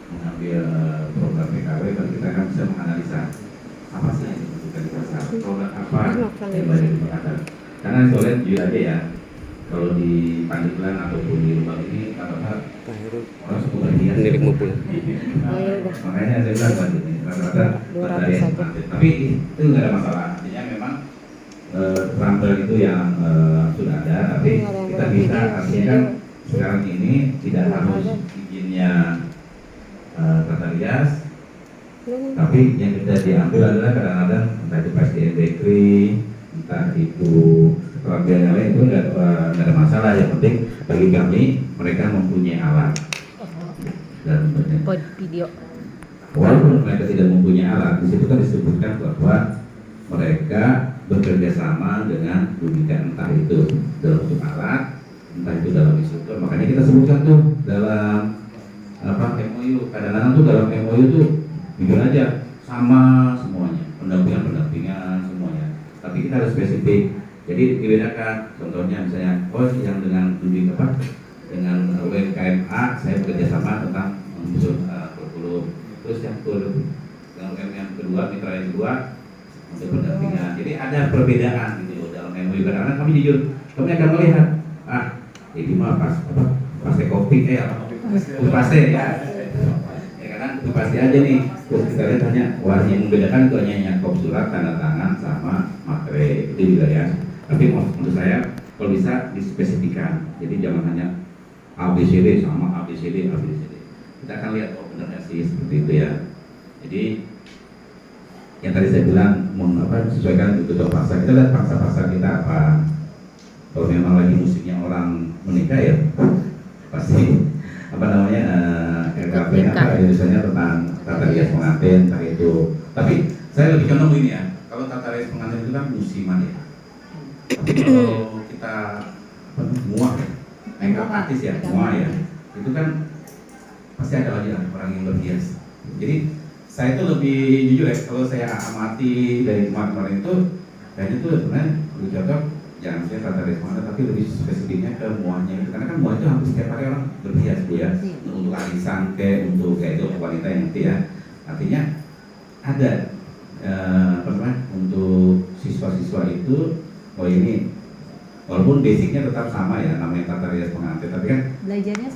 mengambil program PKW, kalau kita kan bisa menganalisa apa sih yang dibutuhkan di pasar, produk apa yang banyak dibutuhkan. Karena saya lihat jujur aja ya, kalau di Pandeglang ataupun di Rembang ini rata-rata orang suka berhias. Makanya saya bilang tadi rata-rata berhias. Tapi itu nggak ada masalah. Artinya memang terampil itu yang sudah ada, tapi kita bisa artinya kan sekarang ini tidak harus izinnya tata rias, tapi yang kita diambil adalah kadang-kadang entah itu PSDM Bakery, entah itu keterampilan yang lain, itu nggak ada masalah. Yang penting bagi kami mereka mempunyai alat dan video. Walaupun mereka tidak mempunyai alat, di situ kan disebutkan bahwa mereka bekerja sama dengan dunia, entah itu dalam bentuk alat, entah itu dalam instruktur. Makanya kita sebutkan tuh dalam MOU. Kadang-kadang tuh dalam MOU tuh jujur aja sama semuanya, pendampingan semuanya. Tapi kita harus spesifik. Jadi dibedakan. Contohnya misalnya, yang dengan dunia dengan UMKM A saya bekerja sama tentang menyusun kurikulum. Terus yang dengan UMKM kedua, mitra yang kedua untuk pendampingan. Jadi ada perbedaan gitu dalam MOU. Kadang-kadang kami jujur, kami akan melihat ini mah pas kopi paste ya. Ya kadang itu pasti aja nih. Terus kita lihat hanya yang membedakan itu hanya nyakop surat, tanda tangan sama materai itu juga ya. Tapi menurut saya kalau bisa dispesifikan. Jadi jangan hanya ABCD sama ABCD. Kita akan lihat benar nggak sih seperti itu ya. Jadi yang tadi saya bilang sesuaikan kebutuhan pasar. Kita lihat pasar kita apa. Kalau memang lagi musimnya orang menikah ya pasti RKP misalnya tentang tata rias pengantin entah itu. Tapi saya lebih condong ini ya, kalau tata rias pengantin itu kan musiman ya. Tapi kalau kita muah ya, makeup artis ya, muah ya, itu kan pasti ada lagi orang yang berhias. Jadi saya itu lebih jujur ya, kalau saya amati dari kemarin itu kayaknya tuh sebenarnya lebih cocok jangan saya tata rias pengantin, tapi lebih spesifiknya ke muahnya itu. Karena kan muah itu hampir setiap hari orang berhias bu ya, untuk arisan untuk kayak itu wanita yang nanti ya. Artinya ada untuk siswa-siswa itu, ini walaupun basicnya tetap sama ya, namanya tata rias pengantin, tapi kan belajarnya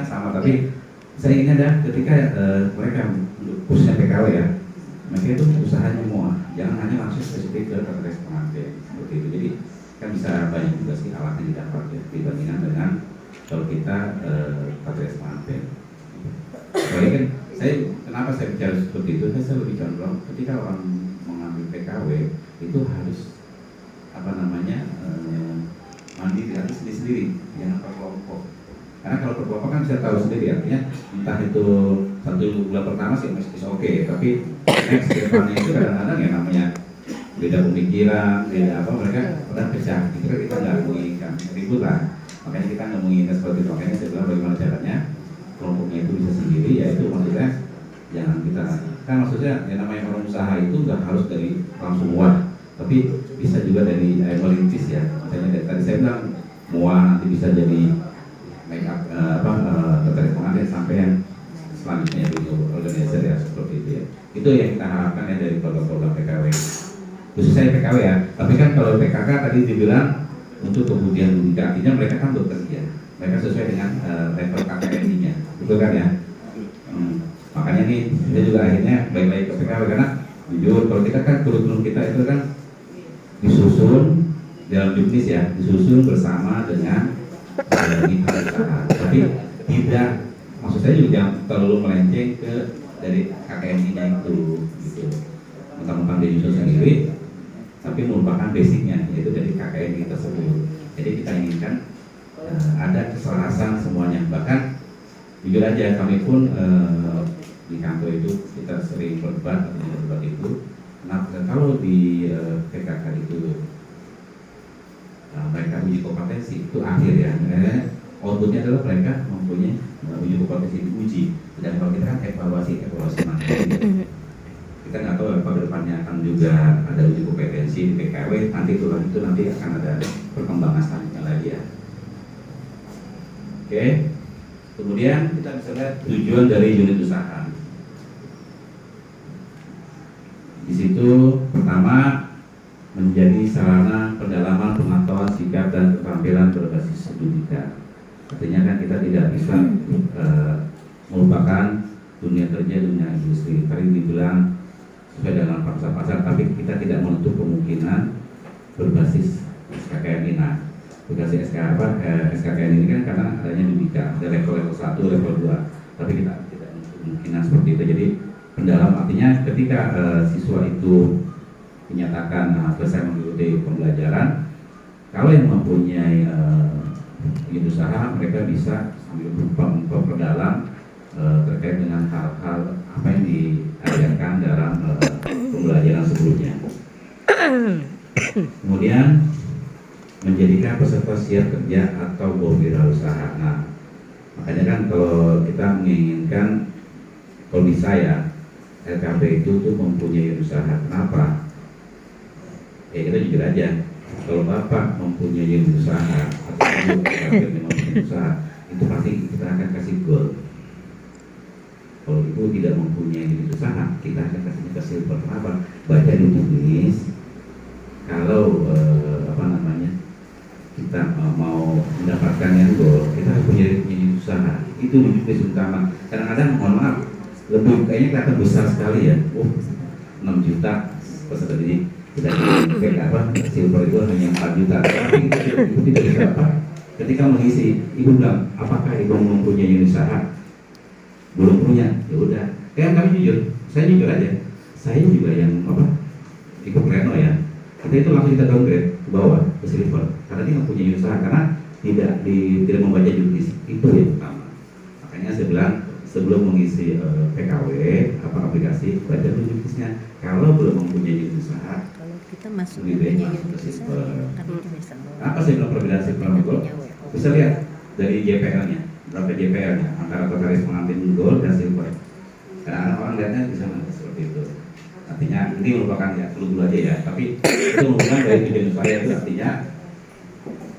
sama, tapi saya ingin ada ketika mereka khususnya PKW ya, mereka itu usahanya muah, jangan hanya langsung spesifik ke tata rias pengantin seperti itu. Jadi kan bisa banyak juga sih alatnya didapat ya, dibandingkan dengan kalau kita tata rias pengantin. Soalnya kan kenapa saya bicara seperti itu, saya lebih condong ketika orang mengambil PKW itu harus mandiri, harus sendiri, jangan berkelompok. Karena kalau berkelompok kan bisa tahu sendiri, artinya entah itu 1 bulan pertama sih masih oke, tapi next depannya itu kadang-kadang ya namanya beda pemikiran, beda mereka udah pecah. Kita nggak menginginkan ribut lah, makanya kita nggak menginginkan seperti itu. Makanya saya bilang bagaimana caranya kelompoknya itu bisa sendiri, yaitu maksudnya jangan kita kan maksudnya yang namanya orang usaha itu nggak harus dari langsung muah, tapi bisa juga dari merintis ya. Misalnya tadi saya bilang muah nanti bisa jadi make up tertarik pengantin sampai yang selanjutnya itu organizer ya, seperti itu ya. Itu yang kita harapkan ya dari program-program PKW, khususnya PKW ya. Tapi kan kalau PKK tadi dibilang untuk kemudian dunia, artinya mereka kan bekerja, mereka sesuai dengan level KKNI-nya, betul kan ya? Makanya nih kita juga akhirnya baik-baik ke PKW, karena jujur kalau kita kan kurikulum kita itu kan disusun dalam juknis ya, disusun bersama dengan mitra usaha, tapi tidak, maksud saya juga jangan terlalu melenceng ke dari KKNI-nya itu gitu. Mentang-mentang dia disusun sendiri tapi merupakan basicnya yaitu dari KKNI tersebut. Jadi kita inginkan ada keselarasan semuanya. Bahkan jujur aja kami pun di kantor itu kita sering berdebat itu. Nah kalau di PKK itu mereka uji kompetensi itu akhir ya, outputnya adalah mereka mempunyai uji kompetensi diuji. Dan kalau kita kan evaluasi nanti kita nggak tahu apa depannya akan juga ada uji kompetensi di PKW, nanti itu nanti akan ada perkembangan selanjutnya lagi ya. Oke, Kemudian kita bisa lihat tujuan dari unit usaha. Di situ pertama menjadi sarana pendalaman pengetahuan sikap dan keterampilan berbasis pendidikan. Artinya kan kita tidak bisa melupakan dunia kerja, dunia industri. Tadi dibilang sesuai dengan paksa pasar, tapi kita tidak menutup kemungkinan berbasis SKKN. Nah, aplikasi SKKN ini kan karena adanya Dudika, ada level 1, level 2, tapi kita tidak menutup kemungkinan seperti itu. Jadi pendalam artinya ketika siswa itu dinyatakan selesai mengikuti pembelajaran, kalau yang mempunyai unit usaha, mereka bisa sambil memperdalam terkait dengan hal-hal apa yang diajarkan dalam pembelajaran sebelumnya. Kemudian menjadikan peserta siap kerja atau berwirausaha. Nah, makanya kan kalau kita menginginkan, kalau bisa ya, LKP itu tuh mempunyai usaha. Kenapa? Ya kita jujur aja, kalau Bapak mempunyai usaha atau Ibu mempunyai usaha, itu pasti kita akan kasih goal. Kalau Ibu tidak mempunyai usaha, kita akan kasihnya ke silver. Kenapa? Baca di tulis. Kalau kita mau mendapatkan yang goal, kita harus punya usaha. Itu tulis utama. Kadang-kadang mohon maaf, lebih kayaknya kelihatan besar sekali ya. 6 juta peserta didik. Kita silver itu hanya 4 juta. Tapi itu tidak bisa apa. Ketika mengisi, Ibu bilang, apakah Ibu mempunyai usaha? Belum punya, ya udah. Kami jujur, saya jujur aja. Saya juga yang ikut Reno ya. Kita langsung kita downgrade ke bawah ke silver karena dia nggak punya usaha, karena tidak membaca juknis itu yang utama. Makanya saya bilang sebelum mengisi PKW aplikasi, baca dulu juknisnya. Kalau belum mempunyai usaha, Kalau kita masuk lebih baik punya masuk ke unit usaha, silver. kan itu bisa bawa. Apa sih bilang perbedaan silver sama gold? Bisa lihat dari JPL-nya, berapa JPL-nya antara notaris pengantin gold dan silver. Karena orang lihatnya bisa seperti itu. Artinya ini merupakan ya dulu aja ya, tapi itu merupakan dari tujuan saya, itu artinya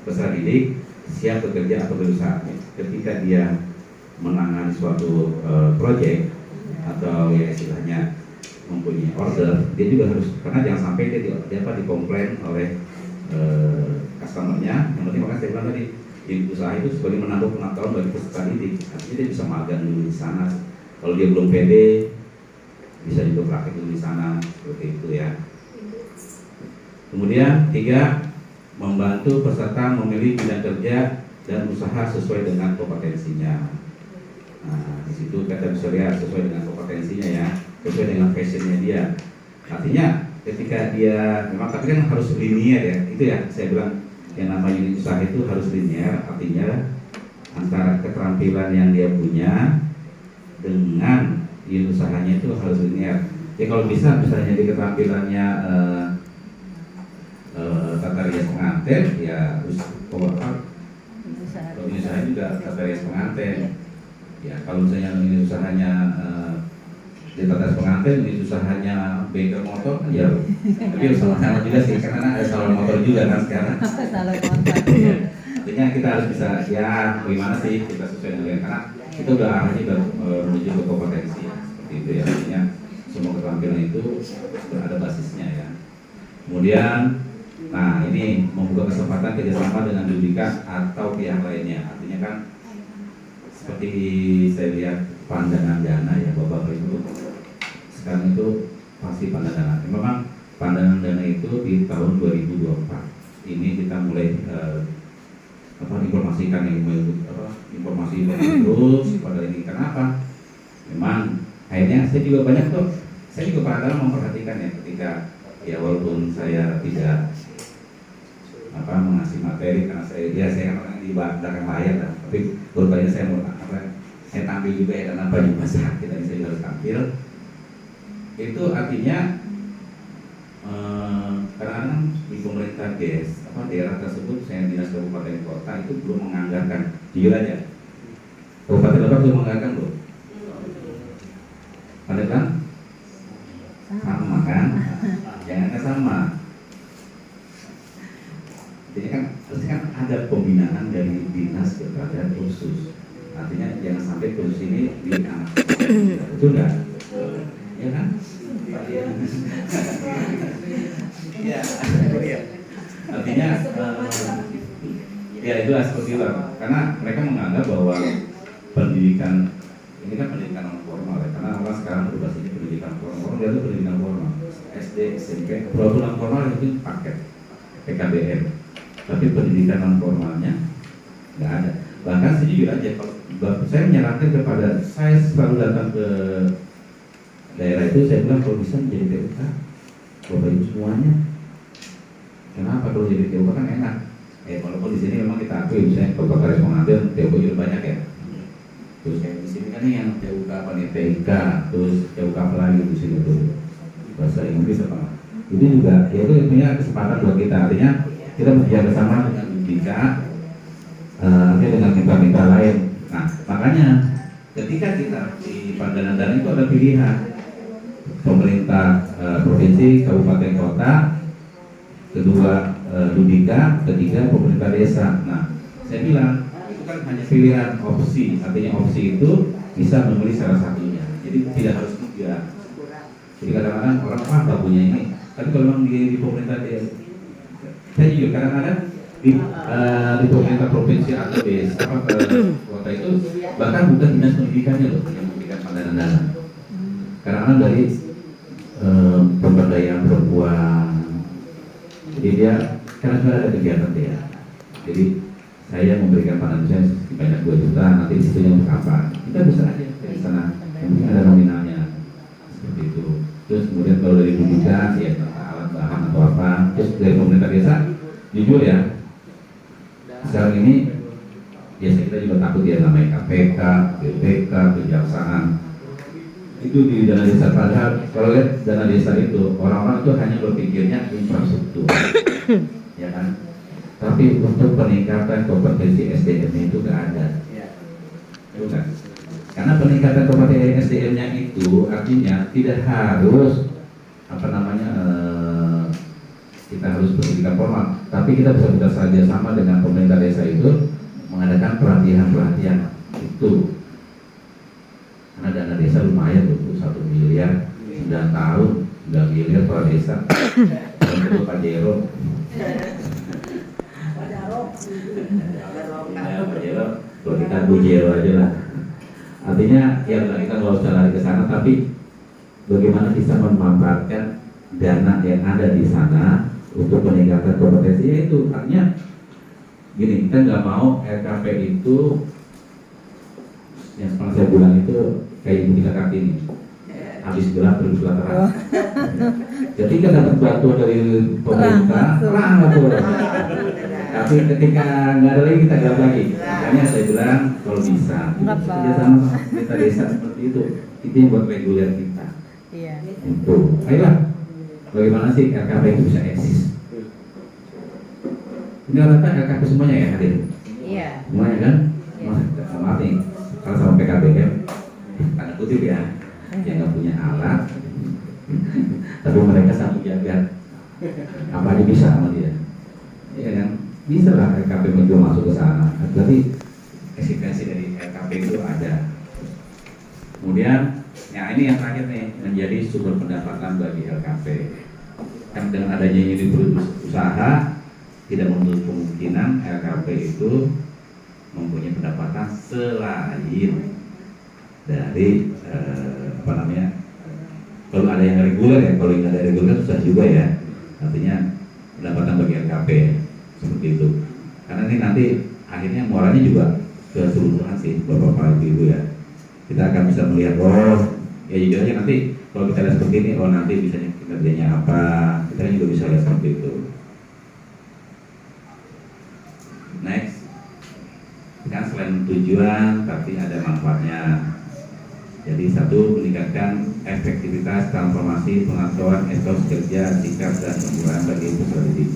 peserta didik siap bekerja atau berusaha. Ketika dia menangani suatu proyek atau ya istilahnya mempunyai order, dia juga harus, karena jangan sampai dia dikomplain oleh customernya. Yang penting makanya saya bilang tadi, di usaha itu sebagai menambah pengetahuan bagi peserta didik. Artinya dia bisa magang dulu di sana. Kalau dia belum pede, bisa juga praktek dulu di sana, seperti itu ya. Kemudian 3, membantu peserta memilih bidang kerja dan usaha sesuai dengan kompetensinya. Nah, di situ kita bisa lihat sesuai dengan kompetensinya ya, sesuai dengan passionnya dia. Artinya ketika dia memang, tapi kan harus linear ya, itu ya saya bilang yang namanya unit usaha itu harus linear, artinya antara keterampilan yang dia punya dengan unit usahanya itu harus linear. Ya kalau bisa misalnya di keterampilannya tata rias pengantin, ya harus unit usaha juga tata rias pengantin. Ya kalau misalnya unit usahanya di tata rias pengantin, unit usahanya bengkel motor, ya tapi sama-sama juga sih, karena ada salon motor juga kan sekarang. Salon motor. Artinya kita harus bisa ya bagaimana sih kita sesuai dengan, karena itu udah arahnya udah menuju ke kompetensi seperti itu ya. Artinya semua keterampilan itu ada basisnya ya. Kemudian nah ini membuka kesempatan kerjasama dengan Dudika atau pihak lainnya. Artinya kan seperti saya lihat pandangan dana ya Bapak Ibu, sekarang itu pasti pandangan dana. Memang pandangan dana itu di tahun 2024 ini kita mulai informasikan yang informasi terus pada ini. Kenapa? Memang akhirnya saya juga banyak tuh, saya juga kadang memperhatikan ya, ketika ya walaupun saya tidak mengasih materi karena saya kan di belakang layar kan, tapi berupaya saya mau saya tampil juga ya, karena banyak masyarakat kita ini saya harus tampil. Itu artinya kadang-kadang di pemerintah daerah tersebut, saya dinas kabupaten kota itu belum menganggarkan, jujur aja kabupaten Lebak belum menganggarkan loh. Ada kan? Sama kan? Jangan sama. Jadi kan harusnya kan ada pembinaan dari dinas keterampilan khusus. Artinya jangan sampai posisi ini di anak. Betul nggak? Ya kan? Ya, artinya ya itu seperti itu. Karena mereka menganggap bahwa pendidikan ini kan pendidikan non formal ya. Karena orang sekarang berubah jadi pendidikan formal. Orang itu pendidikan formal. SD, SMP, walaupun non formal itu paket PKBM. Tapi pendidikan non formalnya nggak ada. Bahkan sejujur aja kalau saya menyarankan kepada saya selalu datang ke daerah itu, saya bilang kalau bisa menjadi TUK Bapak Ibu semuanya. Kenapa? Kalau jadi TUK kan enak. Walaupun di sini memang kita akui misalnya Bapak Karis mengambil TUK juga banyak ya. Terus kayak di sini kan nih yang TUK apa nih, TIK, terus TUK apa lagi di sini tuh bahasa Inggris apa. Ini juga ya itu punya kesempatan buat kita. Artinya kita bekerja sama dengan BPK, artinya dengan mitra-mitra lain. Nah makanya ketika kita di Pandangan itu ada pilihan pemerintah provinsi, kabupaten, kota, kedua Dudika, ketiga pemerintah desa. Nah saya bilang itu kan hanya pilihan opsi, artinya opsi itu bisa memilih salah satunya. Jadi tidak harus tiga. Jadi kadang-kadang orang nggak punya ini. Tapi kalau memang di pemerintah desa, saya jujur kadang-kadang di pemerintah provinsi atau desa kota itu bahkan bukan dinas pendidikannya loh yang memberikan Pandangan. Karena dari pemberdayaan perempuan, jadi dia karena sudah ada kegiatan dia. Jadi saya memberikan pandangan sebanyak 2 juta, nanti disitu untuk apa? Kita bisa aja dari sana, mungkin ada nominalnya seperti itu. Terus kemudian kalau dari pendidikan ya alat bahan atau apa. Terus dari pemerintah desa, jujur ya, sekarang ini biasa kita juga takut ya namanya KPK, BPK, kejaksaan. Itu di dana desa, padahal kalau lihat dana desa itu orang-orang itu hanya berpikirnya infrastruktur, ya kan? Tapi untuk peningkatan kompetensi SDM itu nggak ada, bukan? Karena peningkatan kompetensi SDM-nya itu artinya tidak harus apa namanya kita harus pendidikan formal, tapi kita bisa bekerja sama dengan pemerintah desa itu mengadakan pelatihan itu. Karena dana desa lumayan tuh 1 miliar 9 tahun 9 miliar kepala desa untuk Pak Jero. Pak Jero, kalau kita Bu Jero aja lah. Artinya ya kita nggak usah lari ke sana, tapi bagaimana bisa memanfaatkan dana yang ada di sana untuk peningkatan kompetensi itu. Artinya gini, kita nggak mau RKP itu yang seperti saya bilang itu kayak ibu kita Kartini, habis gelap terus terang. Ketika dapat bantuan dari pemerintah, terang betul. Tapi ketika nggak ada lagi kita gelap lagi. Makanya saya bilang kalau bisa kerja sama pemerintah desa seperti itu yang buat reguler kita. Iya. Itu, ayolah. Bagaimana sih RKP itu bisa eksis? Ini rata RKP semuanya ya hadir. Iya. Semuanya kan? Maaf nih. Kalau sama PKBM, tanda kutip ya, yang nggak punya alat, tapi mereka sanggup jaga, apa aja bisa sama dia, iya kan? Bisa lah RKP mencoba masuk ke sana. Berarti eksistensi dari RKP itu ada. Kemudian, ya ini yang terakhir nih, menjadi sumber pendapatan bagi RKP. Kan dengan adanya ini berusaha, tidak menutup kemungkinan RKP itu mempunyai pendapatan selain dari apa namanya, kalau ada yang reguler ya, kalau yang ada reguler susah juga ya, artinya pendapatan bagi RKP seperti itu. Karena ini nanti akhirnya muaranya juga keseluruhan sih Bapak Ibu ya. Kita akan bisa melihat ya jujur aja nanti kalau kita lihat seperti ini, nanti bisa kinerjanya apa, kita juga bisa lihat seperti itu. Next. Kan selain tujuan tapi ada manfaatnya. Jadi satu, meningkatkan efektivitas transformasi pengetahuan etos kerja, sikap dan penggunaan bagi peserta didik.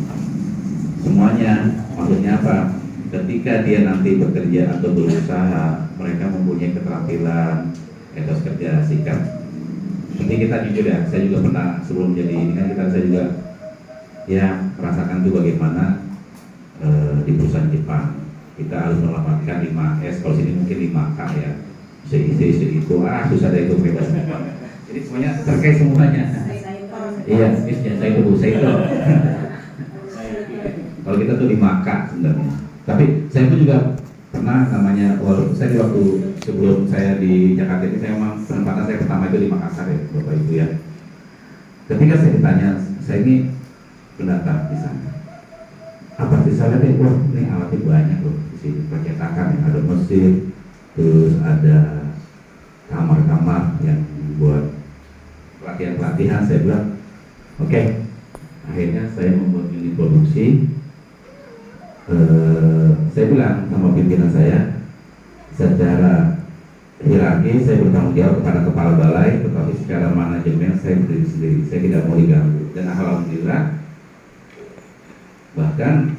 Semuanya maksudnya apa? Ketika dia nanti bekerja atau berusaha, mereka mempunyai keterampilan etos kerja, sikap. Ini kita jujur ya, saya juga pernah sebelum jadi ini kan saya juga ya merasakan tuh bagaimana di perusahaan Jepang. kita harus mendapatkan 5S, kalau sini mungkin 5K ya, seisi itu, susah ada itu bebas. Jadi semuanya terkait semuanya. Iya, saya itu. Kalau kita tuh 5K sebenarnya. Tapi saya pun juga pernah namanya, saya waktu sebelum saya di Jakarta ini, saya memang penempatan saya pertama itu di Makassar ya, Bapak Ibu ya. Ketika saya ditanya, saya ini pendatang di sana. Apa sih saya lihat, wah ini alatnya banyak loh di sini, percetakan yang ada mesin, terus ada kamar-kamar yang buat pelatihan-pelatihan. Saya bilang, oke. Akhirnya saya membuat unit produksi. Saya bilang sama pimpinan saya, secara hierarki saya bertanggung jawab kepada kepala balai, tetapi secara manajemen saya berdiri sendiri, saya tidak mau diganggu. Dan alhamdulillah, bahkan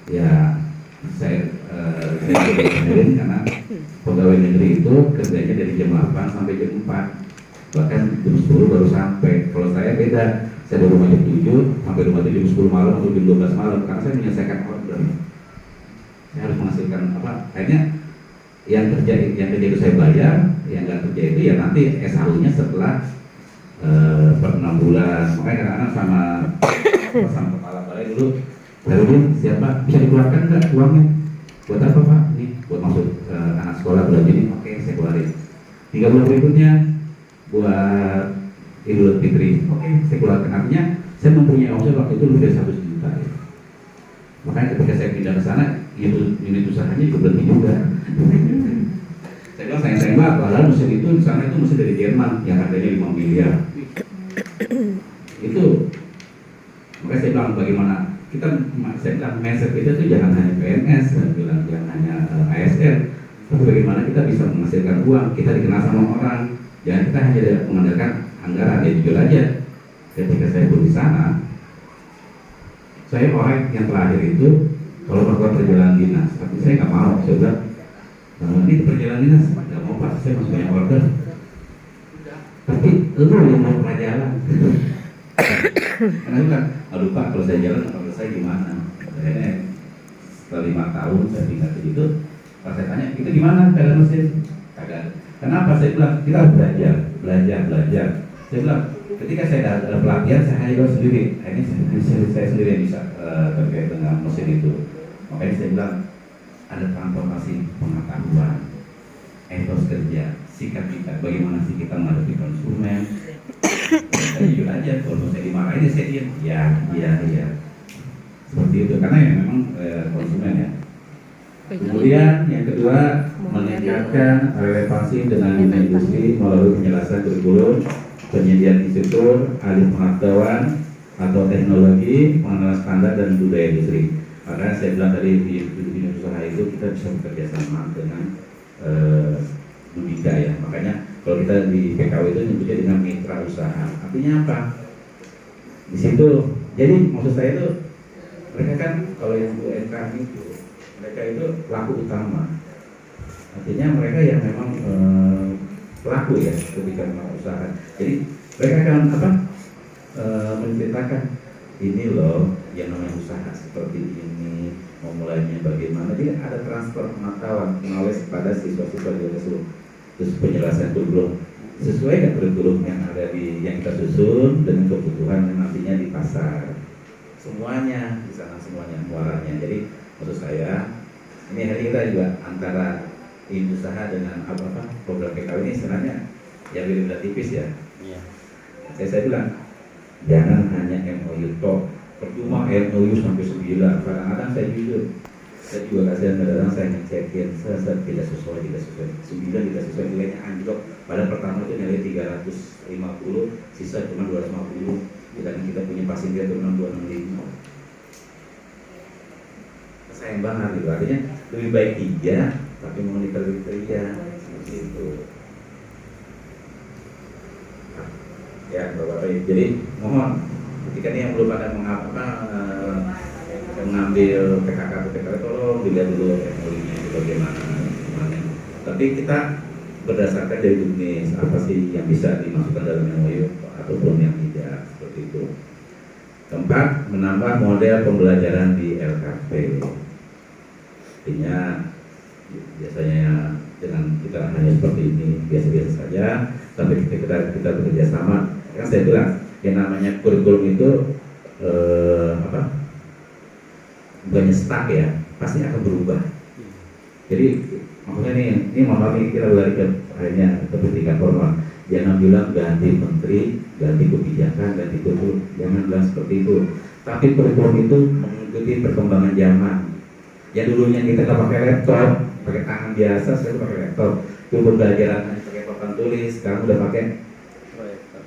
ya saya dengerin karena pegawai negeri itu kerjanya dari jam 8 sampai jam 4, bahkan jam 10 baru sampai. Kalau saya beda, saya dari rumah jam 7 sampai rumah jam 10 malam atau jam 12 malam, karena saya menyelesaikan order. Saya harus menghasilkan apa? Akhirnya yang kerja itu saya bayar, yang nggak kerja itu ya nanti SHU-nya setelah per 6 bulan. Makanya kadang-kadang sama kepala balai dulu, Herudin siapa bisa dikeluarkan nggak uangnya? Buat apa Pak? Ini buat masuk anak sekolah bulan ini. Oke, saya keluarin. 3 bulan berikutnya buat Idul Fitri. Oke, saya keluarkan. Artinya saya mempunyai omset waktu itu lebih dari 1 juta. Ya. Makanya ketika saya pindah ke sana, unit usahanya juga berhenti juga. Saya bilang sayang-sayang banget, padahal mesin itu di sana itu mesin dari Jerman yang harganya 5 miliar. Itu makanya saya bilang bagaimana saya bilang mindset kita itu jangan hanya PNS, saya bilang jangan hanya ASN, tapi bagaimana kita bisa menghasilkan uang, kita dikenal sama orang, jangan kita hanya mengandalkan anggaran. Ya jujur aja, ketika saya di sana, saya orang yang terakhir itu kalau melakukan perjalanan dinas, tapi saya nggak mau. Saya bilang, ini perjalanan dinas, nggak mau Pak, saya masih banyak order. Tapi lu yang mau pelajaran. Karena kan, aduh Pak, kalau saya jalan order saya gimana? Akhirnya setelah 5 tahun saya pindah ke situ, pas saya tanya, itu gimana keadaan mesin? Kagak. Kenapa? Saya bilang, kita harus belajar. Saya bilang, ketika saya ada pelatihan, saya hanya sendiri. Ini saya sendiri yang bisa terkait dengan mesin itu. Makanya saya bilang, ada transformasi pengetahuan, etos kerja, sikap kita, bagaimana sih kita menghadapi konsumen. Saya jujur aja, kalau saya dimarahin, saya diam. Iya. Seperti itu, karena ya memang konsumen ya. Kemudian yang kedua, meningkatkan relevansi dengan industri melalui penjelasan kurikulum, penyediaan instruktur, alih pengetahuan atau teknologi, pengenalan standar dan budaya industri. Karena saya bilang tadi di dunia usaha itu kita bisa bekerja sama dengan Budika ya. Makanya kalau kita di PKW itu nyebutnya dengan mitra usaha. Artinya apa? Di situ, jadi maksud saya itu mereka kan kalau yang UMKM itu mereka itu pelaku utama. Artinya mereka yang memang pelaku ya ketika melakukan usaha. Jadi mereka akan menceritakan ini loh yang namanya usaha seperti ini, mau mulainya bagaimana. Jadi ada transfer pengetahuan knowledge pada siswa-siswa di tersebut. Terus penjelasan kurikulum sesuai dengan kurikulum yang ada di yang kita susun dengan kebutuhan yang nantinya di pasar. Semuanya di sana, semuanya muaranya. Jadi menurut saya ini hari kita juga antara usaha dengan program PKW ini sebenarnya ya beda-beda tipis ya. Iya. Saya bilang jangan hanya MOU tok, percuma MOU sampai 9. Kadang-kadang saya juga kasihan, kadang-kadang saya ngecekin tidak sesuai 9 tidak sesuai, nilainya anjlok. Pada pertama itu nilai 350, sisa cuma 250. Kita punya passing dia cuma 265. Sayang banget gitu. Artinya lebih baik 3 tapi mau kriteria seperti itu. Ya Bapak-Bapak, jadi mohon ketika ini yang belum ada mengambil PKK atau PKW, tolong dilihat dulu teknologinya itu bagaimana. Tapi kita berdasarkan dari jenis apa sih yang bisa dimasukkan dalam MOU ataupun yang tidak, seperti itu. Keempat, menambah model pembelajaran di LKP. Artinya biasanya dengan kita hanya seperti ini biasa-biasa saja, tapi kita bekerja sama. Kan saya bilang yang namanya kurikulum itu bukannya stuck ya, pasti akan berubah. Jadi maksudnya ini mohon maaf nih, kita balik ke akhirnya ke pendidikan formal. Jangan bilang ganti menteri, ganti kebijakan, ganti kurikulum, jangan bilang seperti itu. Tapi kurikulum itu mengikuti perkembangan zaman. Yang dulunya kita nggak pakai laptop, pakai tangan biasa, sekarang pakai laptop. Itu pembelajaran hanya pakai papan tulis, sekarang udah pakai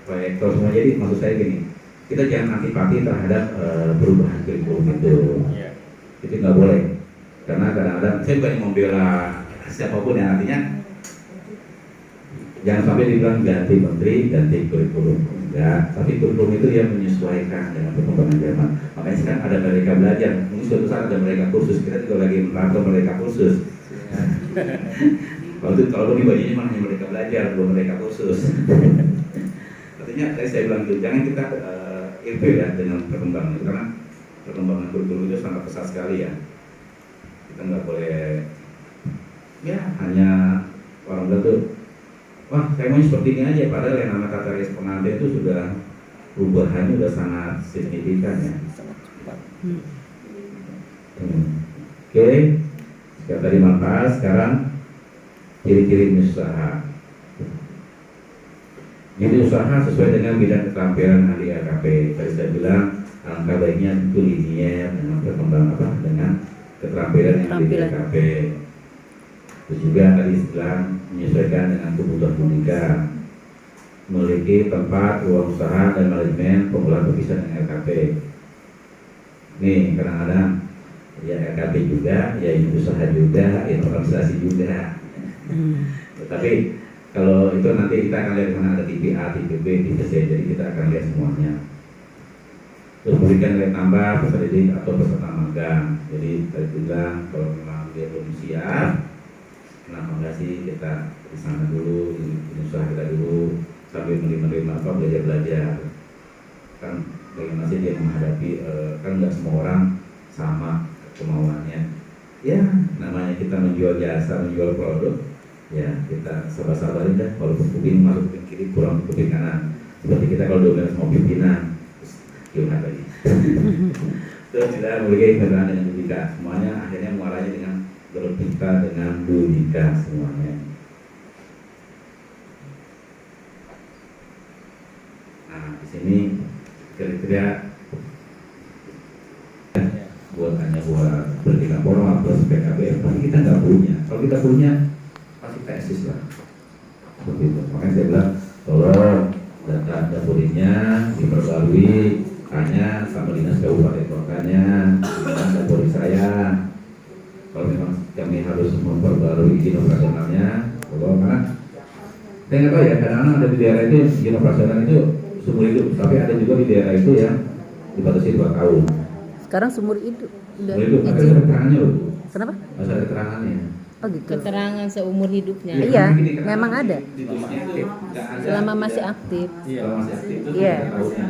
proyektor semua. Jadi maksud saya gini, kita jangan antipati terhadap perubahan kurikulum itu. Itu nggak boleh. Karena kadang-kadang saya bukan membela siapapun yang artinya jangan sampai dibilang ganti menteri, ganti kurikulum. Enggak, tapi kurikulum itu yang menyesuaikan dengan perkembangan zaman. Makanya sekarang ada mereka belajar. Mungkin suatu saat ada mereka kursus. Kita juga lagi merangkul mereka kursus. Kalau di bajunya mana hanya mereka belajar, belum mereka kursus. Artinya tadi saya bilang itu jangan kita ilfil ya dengan perkembangan itu, karena perkembangan kurikulum itu sangat pesat sekali ya. Kita nggak boleh ya hanya orang bilang tuh, wah saya mau seperti ini aja, padahal yang nama tata rias pengantin itu sudah perubahannya sudah sangat signifikan ya. Oke, sekarang tadi manfaat, sekarang ciri-ciri usaha. Ini usaha sesuai dengan bidang keterampilan ahli RKP. Tadi saya bilang alangkah baiknya itu linier dengan perkembangan dengan keterampilan yang di RKP. Terus juga tadi bilang menyesuaikan dengan kebutuhan pendidikan, memiliki tempat, ruang usaha dan manajemen pengelolaan berpisah dengan RKP. Nih kadang-kadang ya RKP juga, ya usaha juga, ya organisasi juga. Tetapi kalau itu nanti kita akan lihat mana ada tipe A, tipe B, tipe C, jadi kita akan lihat semuanya. Terus berikan nilai tambah peserta didik atau peserta magang. Jadi tadi bilang kalau memang dia belum siap, kenapa enggak sih kita di sana dulu, di usaha kita dulu sambil menerima belajar. Kan bagaimana sih dia menghadapi kan nggak semua orang sama kemauannya. Ya namanya kita menjual jasa, menjual produk. Ya kita sabar-sabarin dah, walaupun kuping masuk kuping kiri kurang kuping kanan. Seperti kita kalau dominan sama pimpinan, gimana lagi? Terus kita memiliki kebenaran dengan Dudika, semuanya akhirnya muaranya dengan berpinta dengan Dudika semuanya. Nah di sini kira-kira buat hanya buat pendidikan formal plus PKBM, tapi kita nggak punya. Kalau kita punya pasti tesis lah seperti itu. Makanya saya bilang tolong data dapurnya diperbarui, hanya sama dinas kabupaten kotanya dengan dapur saya. Kalau memang kami harus memperbarui izin operasionalnya, karena saya nggak tahu ya, kadang-kadang ada di daerah itu izin operasional itu seumur hidup, tapi ada juga di daerah itu yang dibatasi 2 tahun. Sekarang sumur hidup udah Seumur hidup, ada izin. keterangannya loh. Kenapa? Harus ada keterangannya. Oh gitu. Keterangan seumur hidupnya. Iya, karena gini, karena memang ada. di dusnya itu nggak ada, Selama masih aktif. Selama masih aktif itu Iya. 3 tahunnya.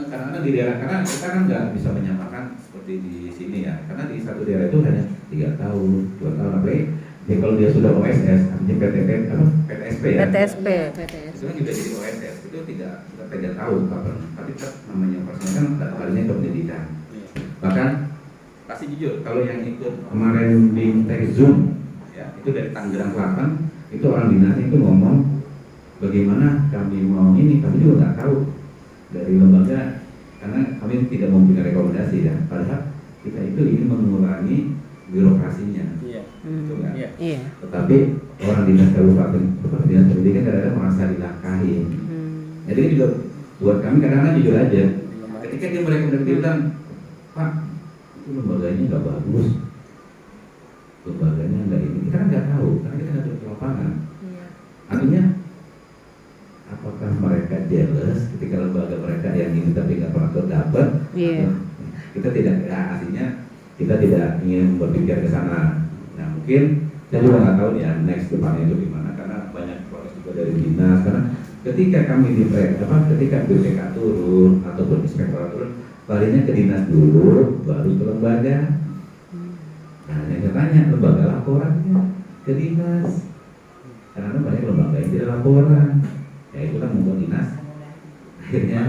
Karena di daerah, karena kita kan nggak bisa menyamakan seperti di sini ya, karena di satu daerah itu hanya 3 tahun, 2 tahun, apa ya? Jadi kalau dia sudah OSS, artinya PTSP ya. PTSP. Itu kan juga jadi OSS, itu tidak tahu kapan, tapi tetap namanya personal kan daftarnya ke pendidikan. Bahkan pasti jujur, kalau yang ikut kemarin di Zoom, ya itu dari Tangerang Selatan, itu orang dinasnya itu ngomong bagaimana kami mau ini, kami juga nggak tahu dari lembaga, karena kami tidak mempunyai rekomendasi ya. Padahal kita itu ingin mengurangi birokrasinya. Betul nggak? Iya. Tetapi orang dinas kabupaten, dinas pendidikan kadang-kadang merasa dilangkahi. Jadi juga buat kami kadang-kadang jujur aja, ketika dia merekomendasi bilang, Pak, itu lembaganya nggak bagus, lembaganya nggak ini, kita kan nggak tahu, karena kita nggak turun ke lapangan. Artinya, apakah mereka jealous ketika lembaga mereka yang ini tapi nggak pernah terdapat? Iya. Kita tidak, ya, artinya kita tidak ingin berpikir ke sana. Nah mungkin saya juga nggak tahu ya next depannya itu gimana, karena banyak proses juga dari dinas. Karena ketika kami ketika BPK turun ataupun inspektorat turun, larinya ke dinas dulu, baru ke lembaga. saya tanya lembaga laporannya ke dinas. Karena banyak lembaga yang tidak laporan. Ya itu kan membuat dinas akhirnya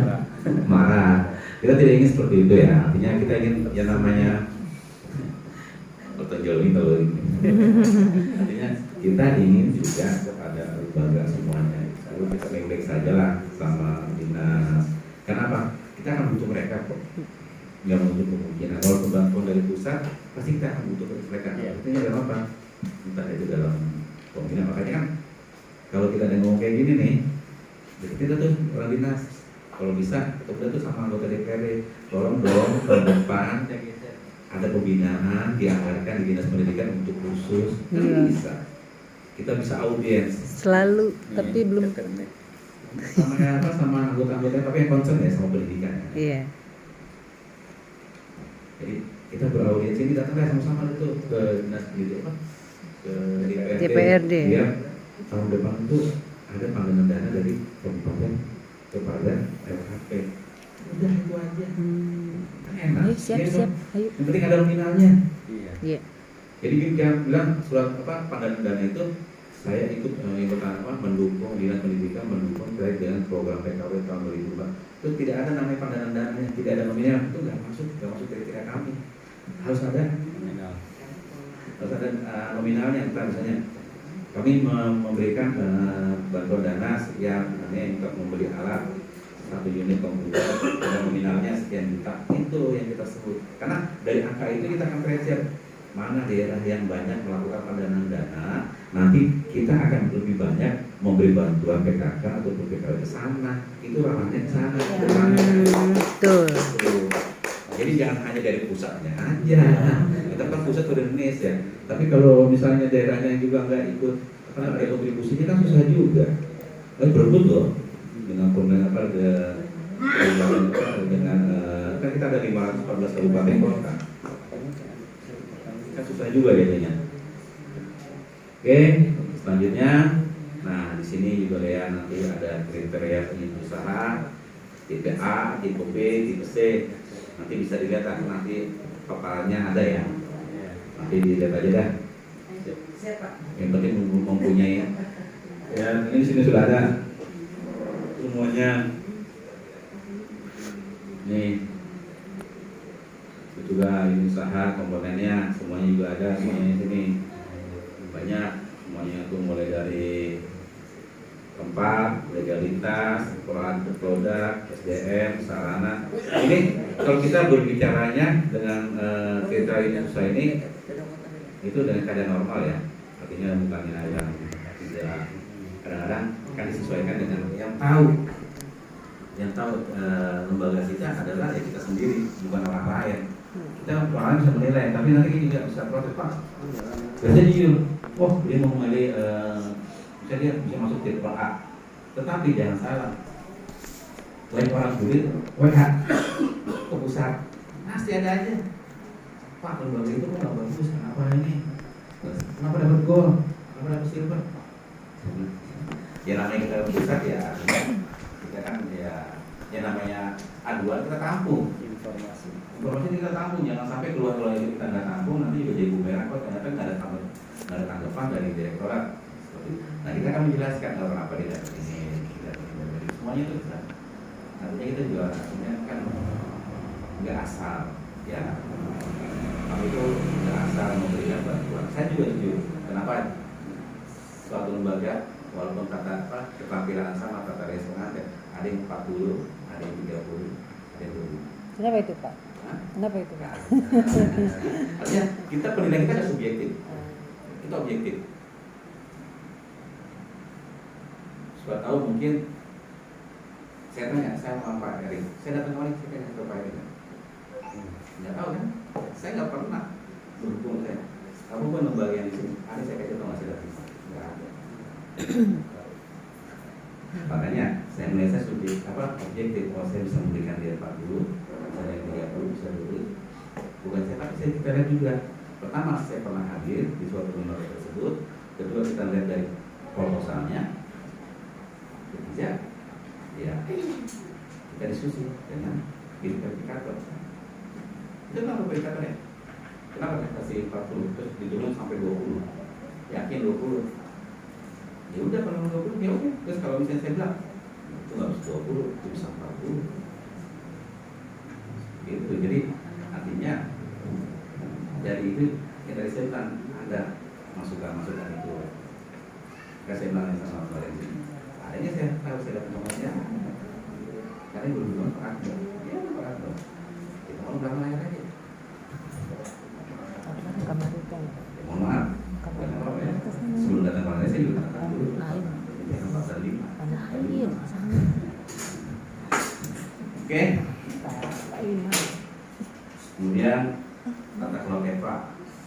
marah. Kita tidak ingin seperti itu ya. Artinya kita ingin yang namanya bertonjol ini kalau ini. Artinya kita ingin juga kepada lembaga semuanya. Kalau kita baik-baik saja lah sama dinas. Kenapa? Kita akan butuh mereka kok. Nggak menutup kemungkinan. Kalau bantuan dari pusat, pasti kita akan butuh mereka. Artinya dalam apa? Entah itu dalam pembinaan. Makanya kan kalau kita ada ngomong kayak gini nih, kita tuh orang dinas. Kalau bisa, kita tuh sama anggota DPRD, tolong dong tahun depan ada pembinaan dianggarkan di dinas pendidikan untuk khusus. Kan bisa. Kita bisa audiens. Selalu, tapi belum. Sama anggota-anggota tapi yang concern ya sama pendidikan. Iya. Jadi kita beraudiens ini datanglah sama-sama itu ke dinas gitu apa? Ke DPRD. Biar tahun depan itu ada panggilan dana dari kabupaten kepada LHP. Udah itu aja. Kan enak. Ayo siap. Ayo. Yang penting ada nominalnya. Iya. Jadi dia bilang surat apa pandangan dana itu saya ikut yang pertama mendukung dinas pendidikan mendukung terkait dengan program PKW tahun 2004. Itu tidak ada namanya pandangan dananya, tidak ada nominal, itu nggak masuk kriteria kami. Harus ada nominalnya. Entah misalnya kami memberikan bantuan dana sekian, untuk membeli alat 1 unit komputer, ada nominalnya sekian juta. Itu yang kita sebut. Karena dari angka itu kita akan tracer mana daerah yang banyak melakukan pendanaan dana, nanti kita akan lebih banyak memberi bantuan PKK atau PKW ke sana. Itu ranahnya ke sana. Betul. Jadi jangan hanya dari pusatnya aja. Kita kan pusat udah Indonesia. Tapi kalau misalnya daerahnya juga nggak ikut, karena ada kontribusinya kan susah juga. Tapi berebut loh dengan pemerintah dengan kan kita ada 514 kabupaten kota. Kan susah juga jadinya. Oke, selanjutnya, nah di sini juga ya nanti ada kriteria penyedia usaha, tipe A, tipe B, tipe C. Nanti bisa dilihat nanti paparannya ada ya. Nanti dilihat aja dah. Yang penting mempunyai. Ya, ini di sini sudah ada semuanya. Nih. Juga ini usaha komponennya semuanya juga ada semuanya di sini banyak semuanya itu mulai dari tempat legalitas pengelolaan produk SDM sarana ini kalau kita berbicaranya dengan kriteria usaha ini itu dengan keadaan normal ya artinya bukannya yang tidak kadang-kadang kan disesuaikan dengan yang tahu lembaga kita adalah ya kita sendiri bukan orang lain. Kita orang bisa menilai, tapi nanti juga bisa protes Pak. Biasanya jujur, dia mau memilih, bisa dia bisa masuk tipe A, tetapi jangan salah. Lain orang sulit, WH ke pusat, pasti ada aja. Pak lembaga itu kok nggak bagus, kenapa ini? Kenapa dapat gol? Kenapa dapat silver? Ya namanya kita pusat ya, kita kan ya namanya aduan kita tampung. Informasi kita tampung, jangan sampai keluar itu kita nggak tampung, nanti juga jadi bumerang kok ternyata nggak ada tanggapan dari direktorat. Nah kita akan menjelaskan kalau kenapa dia dapat ini, semuanya itu bisa. Nantinya kita juga artinya kan nggak asal, ya. Kami itu nggak asal memberikan bantuan. Saya juga setuju. Kenapa suatu lembaga walaupun keterampilan sama tata rias ada yang 40, ada yang 30, ada yang 20. Kenapa itu Pak? Kenapa itu Pak? Artinya kita penilaian kita ada subjektif, kita objektif. Sudah tahu mungkin saya tanya, saya mau Pak Erik, saya datang kemarin saya tanya ke Pak Erik, nggak tahu kan? Saya nggak pernah berhubung saya. Kamu pun lembaga yang di sini, ada saya kasih tahu nggak saya datang, nggak ada. Makanya saya menilai saya objektif. Kalau saya bisa memberikan dia 40, saya yang 30 bisa diberi. Bukan saya, tapi saya kita lihat juga. Pertama saya pernah hadir di suatu lembaga tersebut. Kedua kita lihat dari proposalnya. Ketiga, ya kita diskusi dengan verifikator. Itu apa verifikator ya? Kenapa saya kasih 40 terus diturun sampai 20? Yakin 20? Ya udah kalau 20 ya oke. Terus kalau misalnya saya bilang itu nggak bisa 20, itu bisa 40. Gitu. Jadi artinya dari itu ya dari saya bilang ada masukan itu. Karena saya bilang sama Pak Renzi, adanya saya harus saya dapat nomornya. Karena ibu belum Pak Akbar, ya Pak Akbar. Kita mau belakang layar aja. Kamar itu. Ya, mohon maaf. Bukan apa ya. Sebelum datang Pak Renzi saya juga datang dulu. Yang pasal 5. Lain, sama. Oke. Kemudian tata kelola KEPA.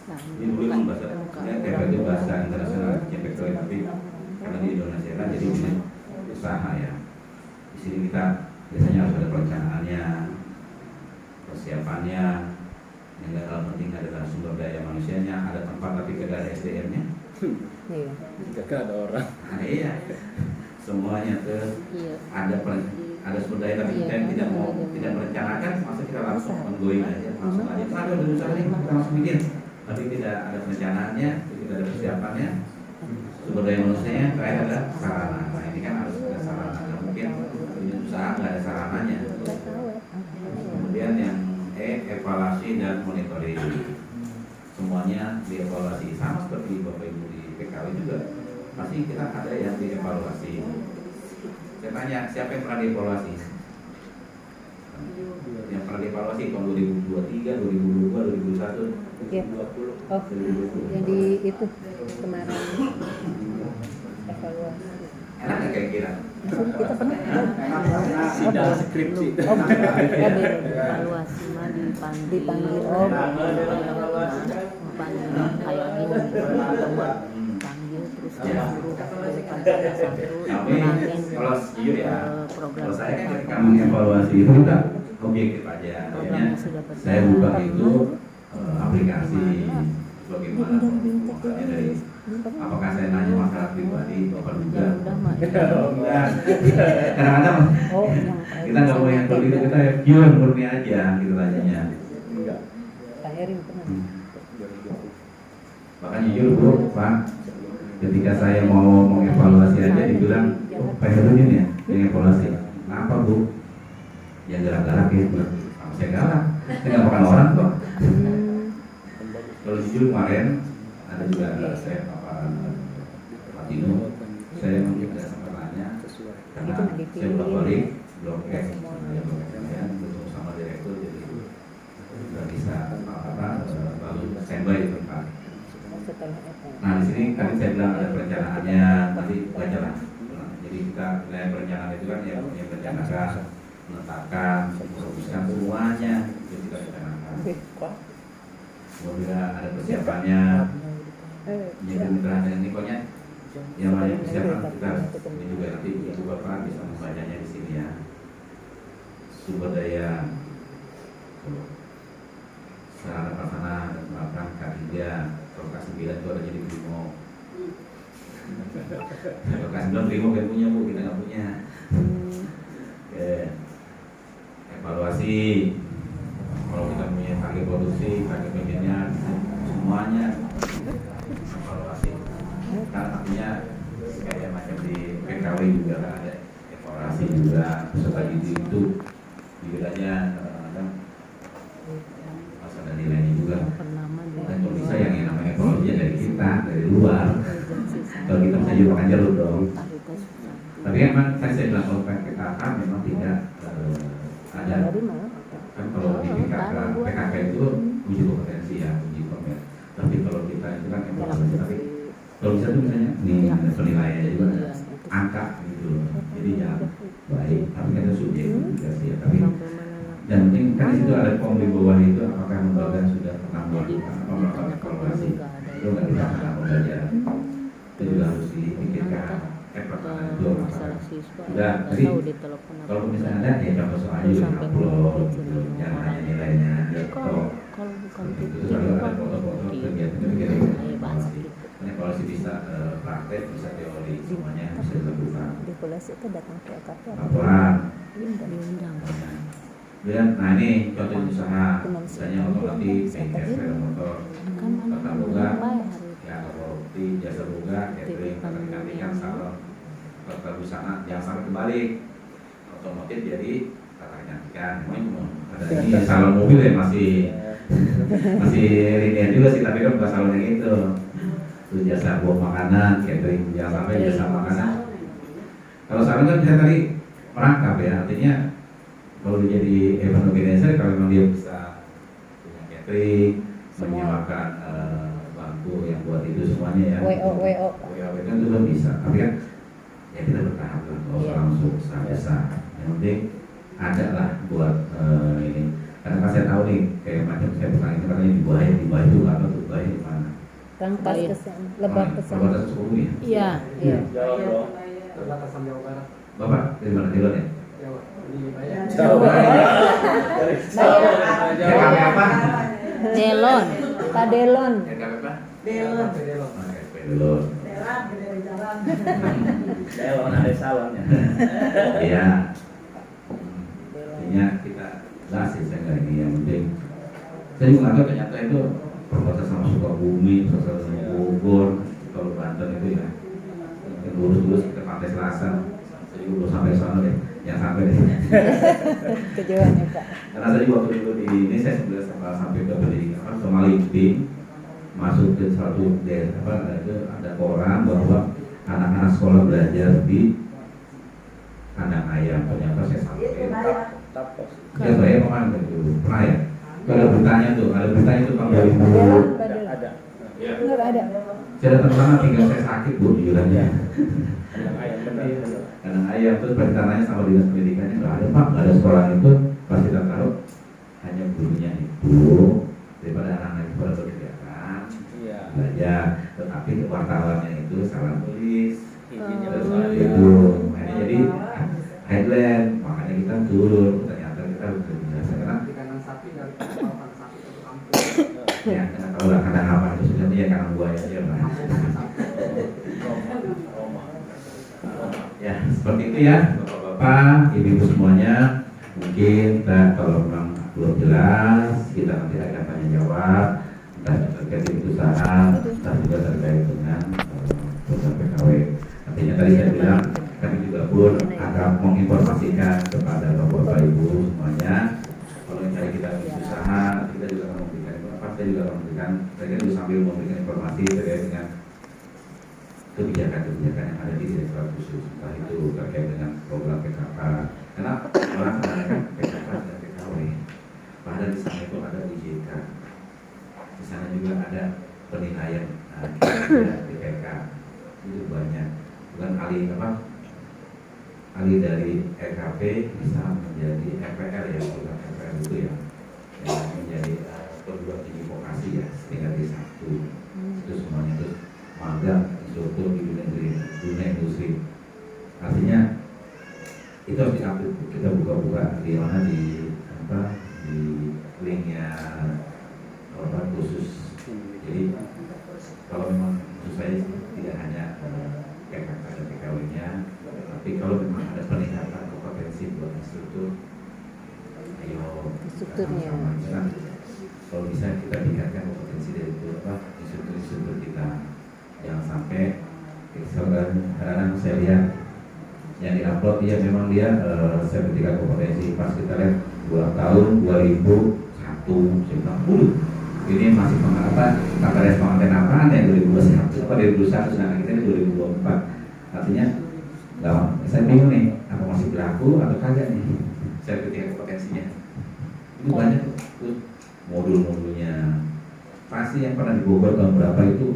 Ini dulu kan bahasa KEPA itu bahasa internasional CPK, tapi karena di Indonesia kan jadi ini usaha ya. Di sini kita biasanya harus ada perencanaannya, persiapannya. Yang nggak kalah penting adalah sumber daya manusianya, ada tempat tapi tidak ada SDM-nya. Iya. Gak ada orang. Nah, iya. Semuanya tuh Iya. ada sumber daya tapi kita tidak merencanakan, masa kita langsung ongoing aja, langsung aja. Ada usaha ini kita langsung bikin, tapi tidak ada perencanaannya, tidak ada persiapannya. Sumber daya manusianya terakhir ada sarana. Nah ini kan harus ada sarana. Nah, mungkin punya usaha nggak ada sarananya. Kemudian yang evaluasi dan monitoring. Semuanya dievaluasi sama seperti Bapak Ibu di PKW juga. Pasti kita ada yang dievaluasi. Saya tanya, siapa yang pernah dievaluasi? Yang pernah dievaluasi tahun 2023, 2022, 2021, Iya. 2020, Oh, 2020. yang di itu kemarin evaluasi. Enak nggak kira-kira? Kita pernah Sidang skripsi. Oh, beda. Evaluasi mah Dipanggil. Oh, panggil kayak gini teman panggil terus disuruh dari kancana satu Tapi kalau jujur ya, program kalau saya kan ketika mengevaluasi itu kita objektif aja. Artinya saya buka itu aplikasi bagaimana perkembangannya dari apakah saya nanya masalah pribadi apa juga. udah mah Enggak. Kadang-kadang oh, yang kita nggak mau yang begitu, kita pure murni aja gitu tanyanya. Enggak. Pak Herin pernah. Bahkan jujur Bu, Pak, ketika saya mau mengevaluasi aja dibilang, oh Pak Herin ini ya yang evaluasi. Kenapa Bu? Yang galak-galak ya, sama saya galak. Saya nggak makan orang kok. Kalau jujur kemarin ada juga saya Pak Dino, saya mungkin tidak sempat nanya karena saya bolak balik blok S, saya bertemu sama direktur jadi nggak bisa baru standby itu Pak. Setelah itu. Nah di sini tadi saya bilang ada perencanaannya, nanti bacalah. Jadi kita nilai perencanaan itu kan yang merencanakan, menetapkan, merumuskan semuanya itu kita rencanakan. Kemudian ada persiapannya, jadi mitra dan ini pokoknya yang lain persiapan kita ini juga nanti ibu bapak bisa membacanya di sini ya. Sumber daya, sarana prasarana dan peralatan K3, kalau K9 itu ada jadi Brimo. Kalau K9 Brimo kan punya Bu, kita nggak punya. Oke. Evaluasi. Kalau kita punya target produksi, target bagiannya, semuanya evaluasi. Kan artinya kayak macam di PKW juga kan ada evaluasi juga, peserta didik itu nilainya kadang-kadang pas ada nilainya juga. Dan kalau bisa yang namanya evaluasinya dari kita, dari luar. Kalau kita bisa juga makan jeruk dong. Tapi kan memang tadi saya bilang kalau PKK memang tidak ada. Kan kalau di PKK itu uji kompetensi ya, uji kompetensi. Tapi kalau kita itu kan evaluasi, tapi kalau bisa tuh misalnya ini ada penilaiannya juga ada angka gitu loh. Jadi ya baik, tapi kan itu subjek juga sih ya. Tapi dan penting kan di situ ada form di bawah itu apakah lembaga sudah pernah melakukan apa melakukan evaluasi itu nggak bisa pernah pembelajaran itu juga harus dipikirkan pertanyaan itu apa sudah jadi kalau misalnya ada ya contoh soalnya juga upload gitu jangan hanya nilainya atau itu selalu ada foto-foto kegiatan-kegiatan evaluasi evaluasi bisa praktek bisa teori semuanya bisa dilakukan Evaluasi itu datang ke LKP. laporan diundang Dan nah ini contoh usaha, misalnya otomotif, bengkel, sepeda motor, Kan tata anak boga, bayar hari itu. ya roti, jasa boga, catering, kecantikan, salon, tata busana, jangan sampai kebalik. Otomotif jadi tata kecantikan, memang ada ini salon mobil ya masih linear juga sih, tapi kan bukan salon yang itu. Terus jasa buah makanan, catering, jangan sampai jasa makanan. Kalau salon kan bisa tadi merangkap ya, artinya kalau dia jadi event organizer, kalau memang dia bisa punya catering, menyewakan bangku yang buat itu semuanya ya. WO. Kan juga bisa, tapi kan ya kita bertahap lah, kalau Iya. langsung besar. Yang penting ada lah buat ini. Karena kan saya tahu nih, kayak macam saya pernah itu katanya di Buaya itu apa tuh Buaya di mana? Rangkas ke sana, lebak ke sana. Perbatasan Sukabumi ya? Iya. Iya. Jawab bro. Perbatasan Jawa Barat. Bapak dari mana? Di luar ya? Jawa. Di Bayan. Jawab. Dari RKP apa? Delon. Padelon. RKP apa? Delon. RKP Delon. Delon ada salonnya. Iya. Artinya kita jelas sih saya nggak ini yang penting. Saya juga nggak tahu ternyata itu perbatasan sama Sukabumi, perbatasan sama Bogor, kalau Banten itu ya. Yang lurus kita Pantai Selatan. Saya juga belum sampai sana deh. Yang sampai deh. Kejauhan ya Pak. Karena tadi waktu dulu di ini saya sudah sampai ke pendidikan apa ke Malimping, masuk ke satu daerah apa ada koran bahwa anak-anak sekolah belajar di kandang ayam. Ternyata saya sampai Tapos. ya saya kemana itu pernah ya? Itu ada beritanya tuh tahun 2000. Padelon. Ada. Enggak ada. Saya datang ke sana tinggal saya sakit bu di wilayahnya. Yang ayam benar. Kandang ayam terus pas ditanya sama dinas pendidikannya nggak ada pak, nggak ada sekolah itu. Pas kita taruh hanya gurunya itu daripada anak-anak itu pada berkegiatan Iya. belajar, tetapi wartawannya itu salah tulis. Izinnya Terus belum ada. itu makanya jadi headline, makanya kita turun ternyata kita harus menjelaskan karena Di kandang sapi dari papan sapi ke kampung. ya kita tahu lah kandang apa itu sebenarnya ya kandang buaya aja lah. Ya seperti itu ya bapak-bapak, ibu-ibu semuanya. Mungkin kalau memang belum jelas kita nanti akan tanya jawab entah terkait dengan usaha, entah juga terkait dengan program PKW. Artinya tadi saya bilang kami juga pun akan menginformasikan kepada bapak ibu semuanya kalau yang tadi kita usaha, kita juga akan memberikan apa, saya juga akan memberikan, saya juga sambil memberikan informasi terkait dengan kebijakan-kebijakan yang ada di Direktorat Khusus, entah itu terkait dengan program PKK. Karena orang mengatakan PKK dan PKW, padahal di sana itu ada IJK, di sana juga ada penilaian PPK, itu banyak. Bukan alih dari RKP bisa menjadi FPL ya, program FPL itu ya, yang menjadi perguruan tinggi vokasi ya, setingkat di satu. Itu semuanya itu magang instruktur di dunia industri. Artinya itu harus diambil, kita buka-buka di mana di linknya khusus. Jadi kalau memang khusus saya tidak hanya PKK dan PKW-nya, tapi kalau memang ada peningkatan kompetensi buat instruktur, ayo Instrukturnya. sama-sama. Kalau bisa kita tingkatkan kompetensi dari instruktur kita. Jangan sampai kadang-kadang saya lihat yang diupload dia memang dia sertifikat kompetensi, pas kita lihat 2 tahun 2001 saya bilang ini masih kata responden apaan ya 2021 apa 2021 sedangkan kita ini 2024. Artinya saya bingung nih apa masih berlaku atau kagak nih sertifikat kompetensinya. Itu banyak tuh modul-modulnya. Pasti yang pernah di Bogor tahun berapa itu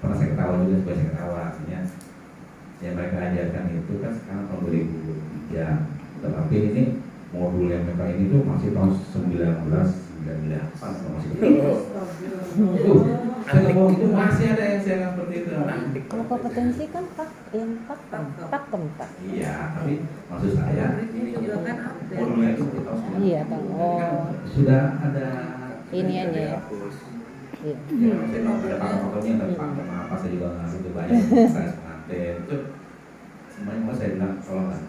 pernah saya ketawa juga, supaya saya ketawa. Artinya yang mereka ajarkan itu kan sekarang tahun 2003, tetapi ini modul yang mereka ini tuh masih tahun 1998 kalau masih itu ada ngomong itu masih ada yang saya seperti itu. Kalau kompetensi kan pakem Pak. Iya, tapi maksud saya modulnya itu di tahun 1998 Iya, Bang. Oh. kan sudah ada Iniannya ya. Dihapus. Iya. Ya, saya tahu ada pakem-pakemnya, tapi pakem apa saya juga nggak ngerti banyak. Saya pengantin itu semuanya mau saya bilang tolonglah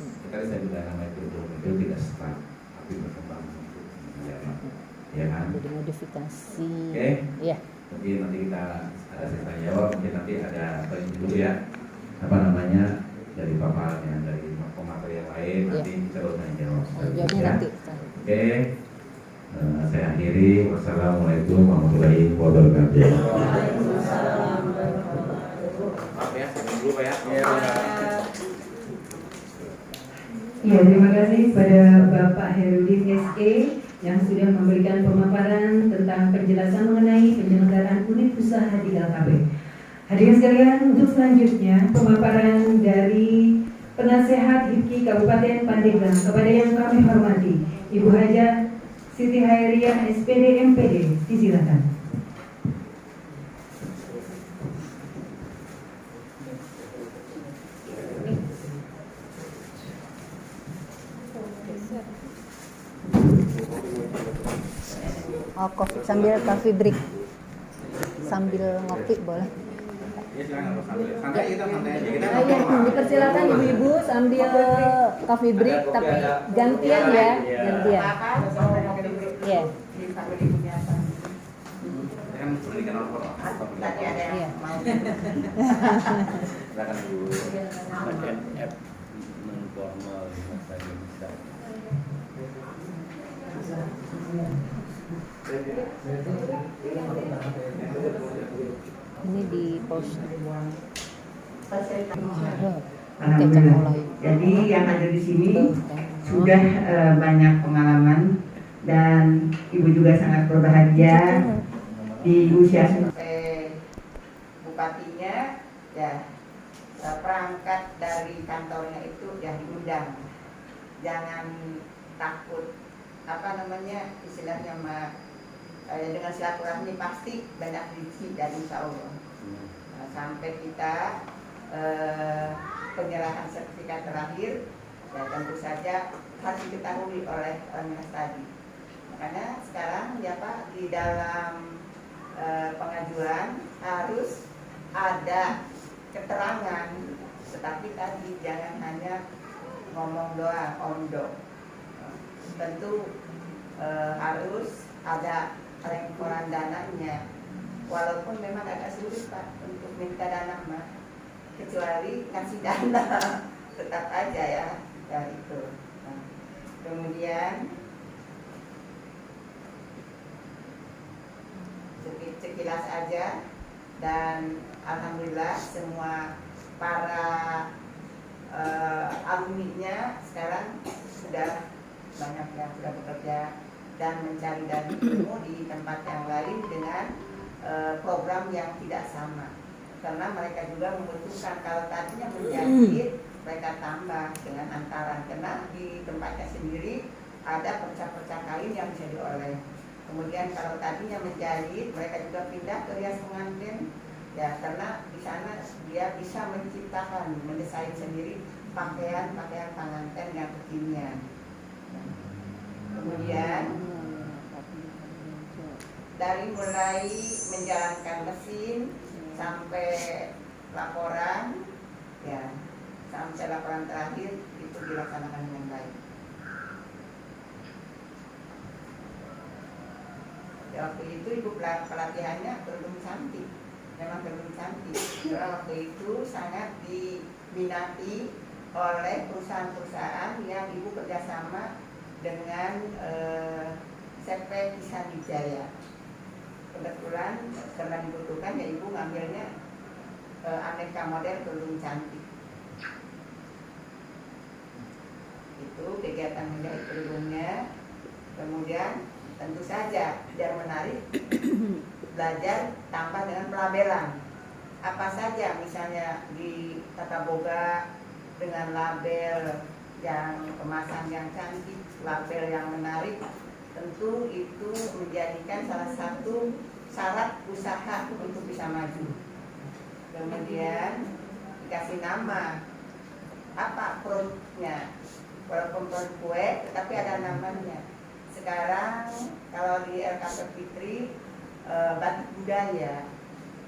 Sekali saya bilang nama itu tidak stuck, tapi berkembang untuk menjadi, ya kan? Jadi modifikasi. Oke. Iya. Jadi nanti kita ada sesi tanya jawab, mungkin nanti ada ini dulu ya, apa namanya, dari paparannya, dari pemateri yang lain, nanti kita baru tanya jawab. Jawabnya Ya. nanti. Oke. Saya akhiri. Wassalamualaikum warahmatullahi wabarakatuh. Maaf ya, sampai dulu Pak ya. Ya, terima kasih pada Bapak Herudin SE yang sudah memberikan pemaparan tentang penjelasan mengenai penyelenggaraan unit usaha di LKP. Hadirin sekalian, untuk selanjutnya pemaparan dari Penasehat HIPKI Kabupaten Pandeglang kepada yang kami hormati, Ibu Haja Siti Hairiah SPD MPD, disilakan. Oh, sambil coffee break. Sambil ngopi boleh. Ya silakan santai kita santai aja kita. Dipersilakan ibu-ibu sambil coffee break, tapi gantian ya, gantian. Iya. Kan pendidikan orang. Iya. Silakan dulu. Bagian F non formal saja bisa. Ini di post. Alhamdulillah. Jadi yang ada di sini sudah banyak pengalaman dan ibu juga sangat berbahagia di usia bupatinya ya, perangkat dari kantornya itu ya diundang, jangan takut istilahnya dengan silaturahmi pasti banyak rezeki dari insya Allah. Sampai kita penyerahan sertifikat terakhir ya tentu saja harus diketahui oleh Dinas tadi. Makanya sekarang ya Pak, di dalam pengajuan harus ada keterangan, tetapi tadi jangan hanya ngomong doang, omdo. Tentu harus ada pengumpulan dananya, walaupun memang agak sulit Pak untuk minta dana mah, kecuali kasih dana tetap aja ya itu. Nah, kemudian sekilas aja, dan alhamdulillah semua para alumninya sekarang sudah banyak yang sudah bekerja dan mencari dari ilmu di tempat yang lain dengan program yang tidak sama, karena mereka juga membutuhkan. Kalau tadinya menjahit, mereka tambah dengan antaran, karena di tempatnya sendiri ada percak-percak kain yang bisa dioleh. Kemudian kalau tadinya menjahit, mereka juga pindah ke rias pengantin ya, karena di sana dia bisa menciptakan, mendesain sendiri pakaian pengantin yang kekinian. Kemudian dari mulai menjalankan mesin sampai laporan ya, sampai laporan terakhir itu dilaksanakan dengan baik. Ya, waktu itu ibu pelatihannya belum cantik, memang belum cantik. Karena waktu itu sangat diminati oleh perusahaan-perusahaan yang ibu kerjasama dengan CP Kisan Wijaya. Kebetulan karena dibutuhkan ya ibu ngambilnya aneka model kerudung cantik. Itu kegiatan menjahit kerudungnya. Kemudian tentu saja biar menarik, belajar tambah dengan pelabelan. Apa saja misalnya di tata boga dengan label yang kemasan yang cantik, label yang menarik, tentu itu menjadikan salah satu syarat usaha untuk bisa maju. Kemudian dikasih nama, apa produknya, walaupun produk kue tetapi ada namanya. Sekarang kalau di LKP Fitri batik budaya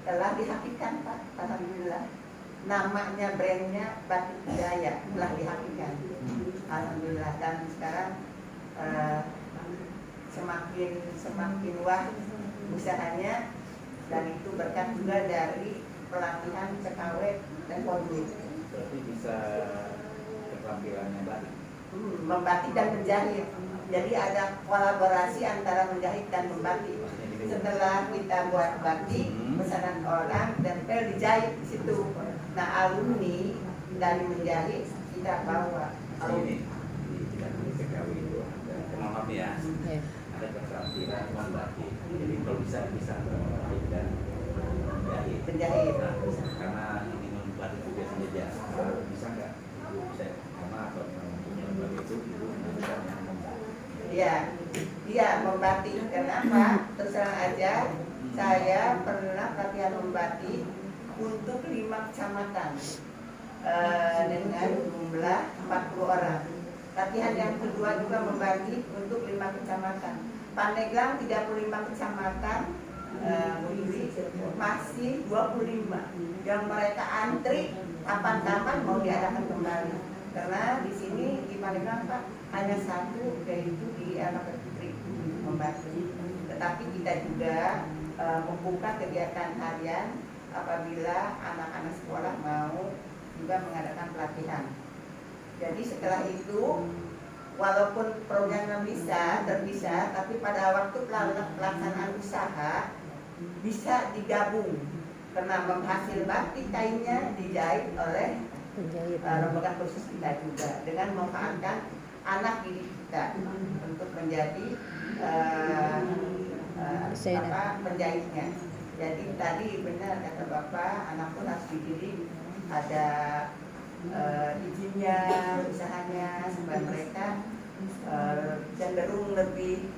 telah dihakikan Pak, alhamdulillah namanya brandnya Batik Budaya telah dihapuskan. Alhamdulillah, dan sekarang semakin wah usahanya, dan itu berkat juga dari pelatihan CKW dan Polri. Berarti bisa keterampilannya batik. Membatik dan menjahit. Jadi ada kolaborasi antara menjahit dan membatik. Setelah kita buat batik, pesanan orang, tempel, dijahit di situ. Nah, alumni dari menjahit kita bawa. Ini tidak di PKW itu ada, maaf ya, Iya. ada keterampilan membatik. Jadi kalau bisa antara membatik dan menjahit. Menjahit. Nah, karena ini membatik juga saja, bisa nggak? Bisa, karena apa? Punya lembaga itu bukan yang membatik. Iya, membatik. Kenapa? Terus terang aja, saya pernah latihan membatik untuk 5 kecamatan dengan jumlah 40 orang. Latihan yang kedua juga membagi untuk 5 kecamatan. Pandeglang 35 kecamatan, masih 25 yang mereka antri kapan-kapan mau diadakan kembali. Karena di sini di Pandeglang Pak hanya satu, yaitu di Anak Putri membatik. Tetapi kita juga membuka kegiatan harian apabila anak-anak sekolah mau juga mengadakan pelatihan. Jadi setelah itu, walaupun programnya terpisah, tapi pada waktu pelaksanaan usaha bisa digabung, karena hasil batik kainnya dijahit oleh Penjahit. rombongan khusus kita juga, dengan memanfaatkan anak didik kita untuk menjadi penjahitnya. Jadi tadi benar kata Bapak, anak pun harus dididik, ada izinnya, usahanya, supaya mereka cenderung lebih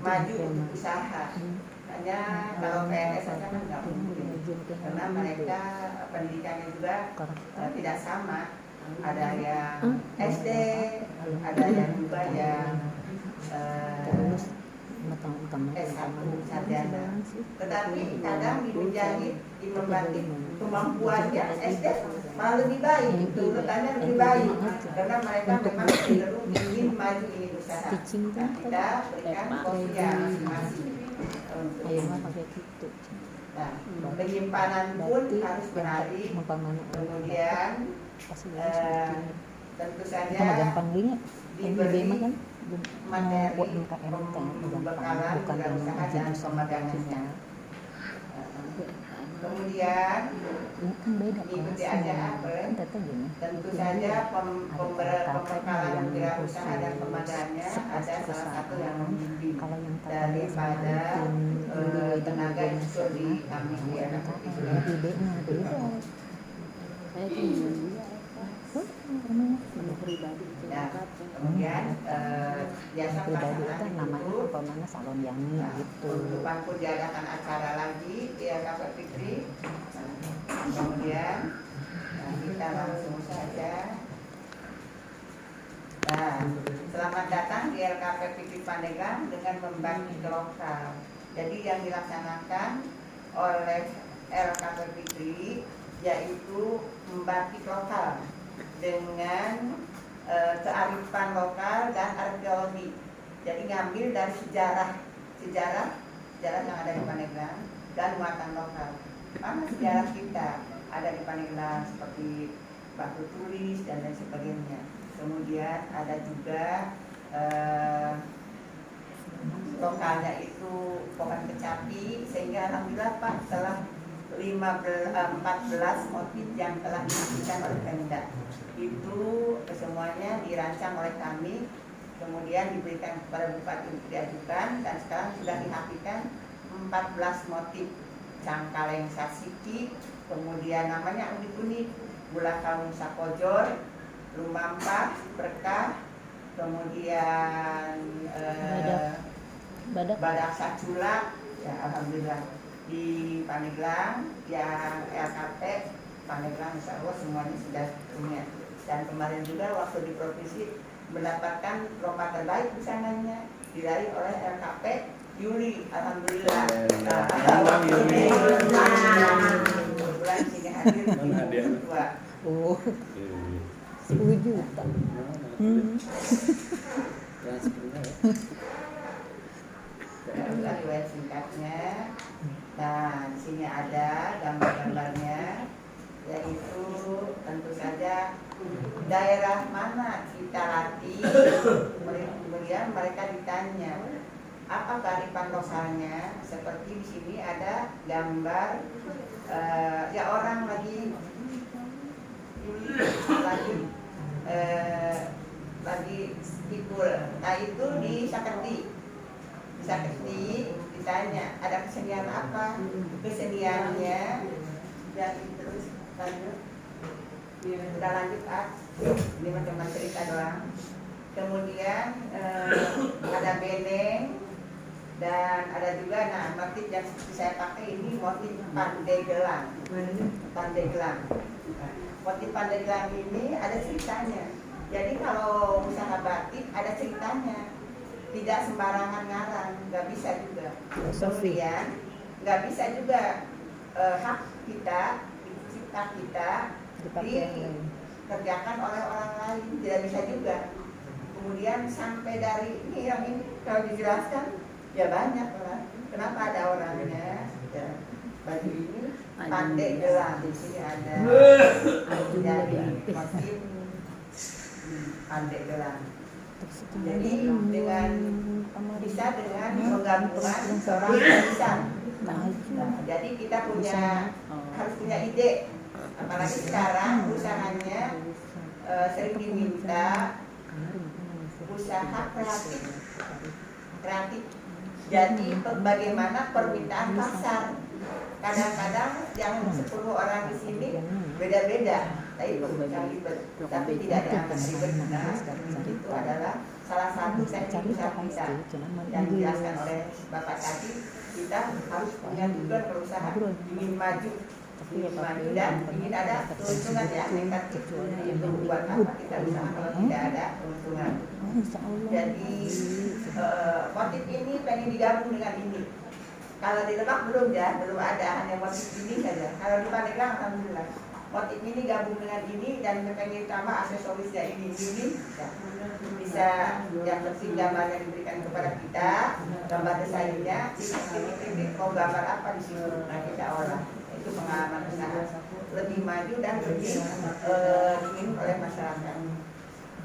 maju untuk usaha. Hanya kalau PNS saja kan nggak mungkin, karena mereka pendidikannya juga tidak sama. Ada yang SD, ada yang juga yang S1 sarjana. Tetapi kadang di menjahit, di membatik, kemampuannya SD malah lebih baik, urutannya lebih baik, karena mereka memang cenderung ingin maju ini usaha. Nah, kita berikan kopiah masing-masing untuk Ayo mah pakai gitu. nah, penyimpanan pun harus menarik. Kemudian tentu Kita mah saja gampang lihat. diberi mah kan materi buat MKM kan pembekalan bukan dalam yang usaha dan pemagangannya. Kemudian ini kan beda ikuti kelasnya. aja apa? Kan tata gini. Tentu saja pembekalan wirausaha dan pemagangannya ada salah satu yang membimbing Kalau yang daripada tenaga unsur di kami di anak itu. idenya beda. Saya menu pribadi. Nah, kemudian jasa Pribadi itu pelaksanaan namanya itu umpamanya salon yani gitu. untuk pun diadakan acara lagi di LKP Fikri. Kemudian kita langsung saja. Nah, selamat datang di LKP Fikri Pandeglang dengan membagi ke lokal. Jadi yang dilaksanakan oleh LKP Fikri yaitu membatik lokal dengan kearifan lokal dan arkeologi. Jadi ngambil dari sejarah yang ada di Pandeglang dan muatan lokal. Mana sejarah kita ada di Pandeglang seperti batu tulis dan lain sebagainya. Kemudian ada juga lokalnya itu pohon kecapi, sehingga alhamdulillah Pak telah 14 motif yang telah dihasilkan oleh Pemda. Itu semuanya dirancang oleh kami, kemudian diberikan kepada Bupati untuk diajukan, dan sekarang sudah dihasilkan 14 motif. Cangkaleng Sasiki, kemudian namanya unik-unik, Gula Kaung Sakojor, Lumampah, Berkah, kemudian Badak Sacula, ya alhamdulillah. Di Pandeglang yang LKP Pandeglang insya Allah semuanya sudah punya. Dan kemarin juga waktu di provinsi mendapatkan lomba terbaik busananya diraih oleh LKP Yuli, alhamdulillah. Nah, Yuli. kebetulan di sini hadir Mana dia? dua. Oh, Iya. 10 juta. Yang sebenarnya ya. Itulah riwayat singkatnya. Nah, di sini ada gambar-gambarnya, yaitu tentu saja daerah mana kita latih. Kemudian mereka ditanya apa kearifan lokalnya. Seperti di sini ada gambar ya orang lagi pikul. Nah itu di Saketi ditanya ada kesenian apa, keseniannya dan terus lanjut. Udah lanjut ini macam cerita doang. Kemudian ada beneng dan ada juga motif yang saya pakai ini motif Pandeglang. Nah, motif Pandeglang ini ada ceritanya. Jadi kalau usaha batik ada ceritanya, tidak sembarangan ngarang, nggak bisa juga. Kemudian nggak bisa juga hak kita, cipta kita dikerjakan oleh orang lain, tidak bisa juga. Kemudian sampai dari ini yang ini kalau dijelaskan ya banyak lah. Kenapa ada orangnya? Ya, baju ini Pandeglang, di sini ada jadi motif Pandeglang. Jadi dengan bisa dengan penggabungan seorang tulisan. Nah, jadi kita harus punya ide. Apalagi sekarang usahanya sering diminta usaha kreatif. Jadi bagaimana permintaan pasar. Kadang-kadang yang 10 orang di sini beda-beda. Nah, itu yang ribet, tapi tidak dianggap ribet. Nah, itu adalah salah satu teknik usaha kita yang dijelaskan oleh Bapak tadi. Kita harus punya tujuan berusaha ingin maju, dan ingin ada keuntungan ya. Nekat itu buat apa kita usaha kalau tidak ada keuntungan. Jadi motif ini pengen digabung dengan ini. Kalau di Lebak belum ada, hanya motif ini saja. Kalau di Pandeglang alhamdulillah motif ini gabung dengan ini dan pengen tambah aksesorisnya ini bisa yang penting gambar yang diberikan kepada kita, gambar desainnya, ini mau gambar apa di sini, nah kita olah. Itu pengalaman usaha lebih maju dan lebih ingin oleh masyarakat.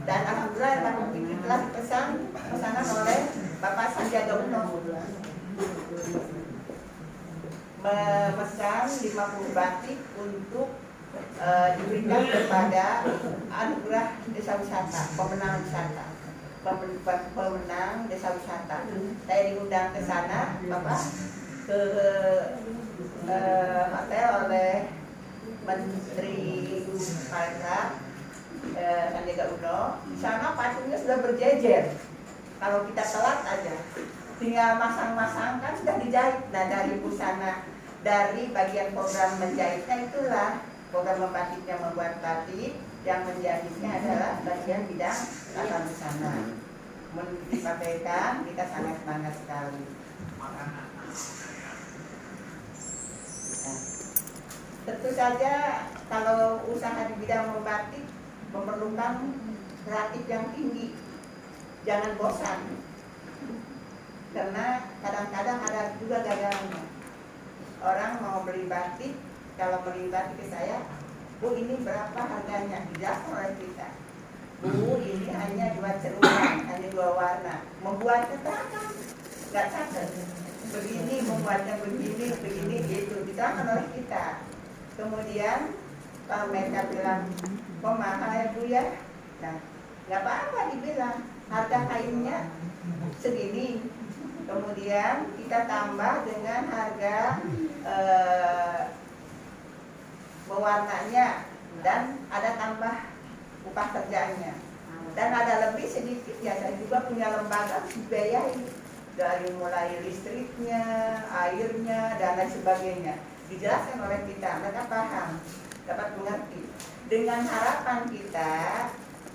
Dan alhamdulillah Bapak ini telah pesanan oleh Bapak Sandiaga Uno memesan 50 batik untuk diberikan kepada anugerah desa wisata, pemenang desa wisata. Saya diundang ke sana, Bapak, ke hotel oleh Menteri Pariwisata Sandiaga Uno. Di sana pacungnya sudah berjejer. Kalau kita telat aja, tinggal masang-masang kan sudah dijahit. Nah dari busana, dari bagian program menjahitnya itulah program membatiknya, membuat batik, yang menjahitnya adalah bagian bidang tata busana. Disampaikan kita sangat bangga sekali. Nah, tentu saja kalau usaha di bidang membatik memerlukan kreatif yang tinggi, jangan bosan. Karena kadang-kadang ada juga gagalnya. Orang mau beli batik, kalau beli batik ke saya, Bu ini berapa harganya? Dijelaskan oleh kita. Bu ini hanya 2 ceruman, hanya 2 warna. Membuatnya terangkan, nggak catat. Begini membuatnya begini gitu. Diterangkan oleh kita. Kemudian kalau mereka bilang, kok mahal ya Bu ya? Nah, nggak apa-apa dibilang. Harga kainnya segini. Kemudian kita tambah dengan harga pewarnanya dan ada tambah upah kerjanya. Dan ada lebih sedikit ya, saya juga punya lembaga dibiayai dari mulai listriknya, airnya dan lain sebagainya. Dijelaskan oleh kita, mereka paham, dapat mengerti. Dengan harapan kita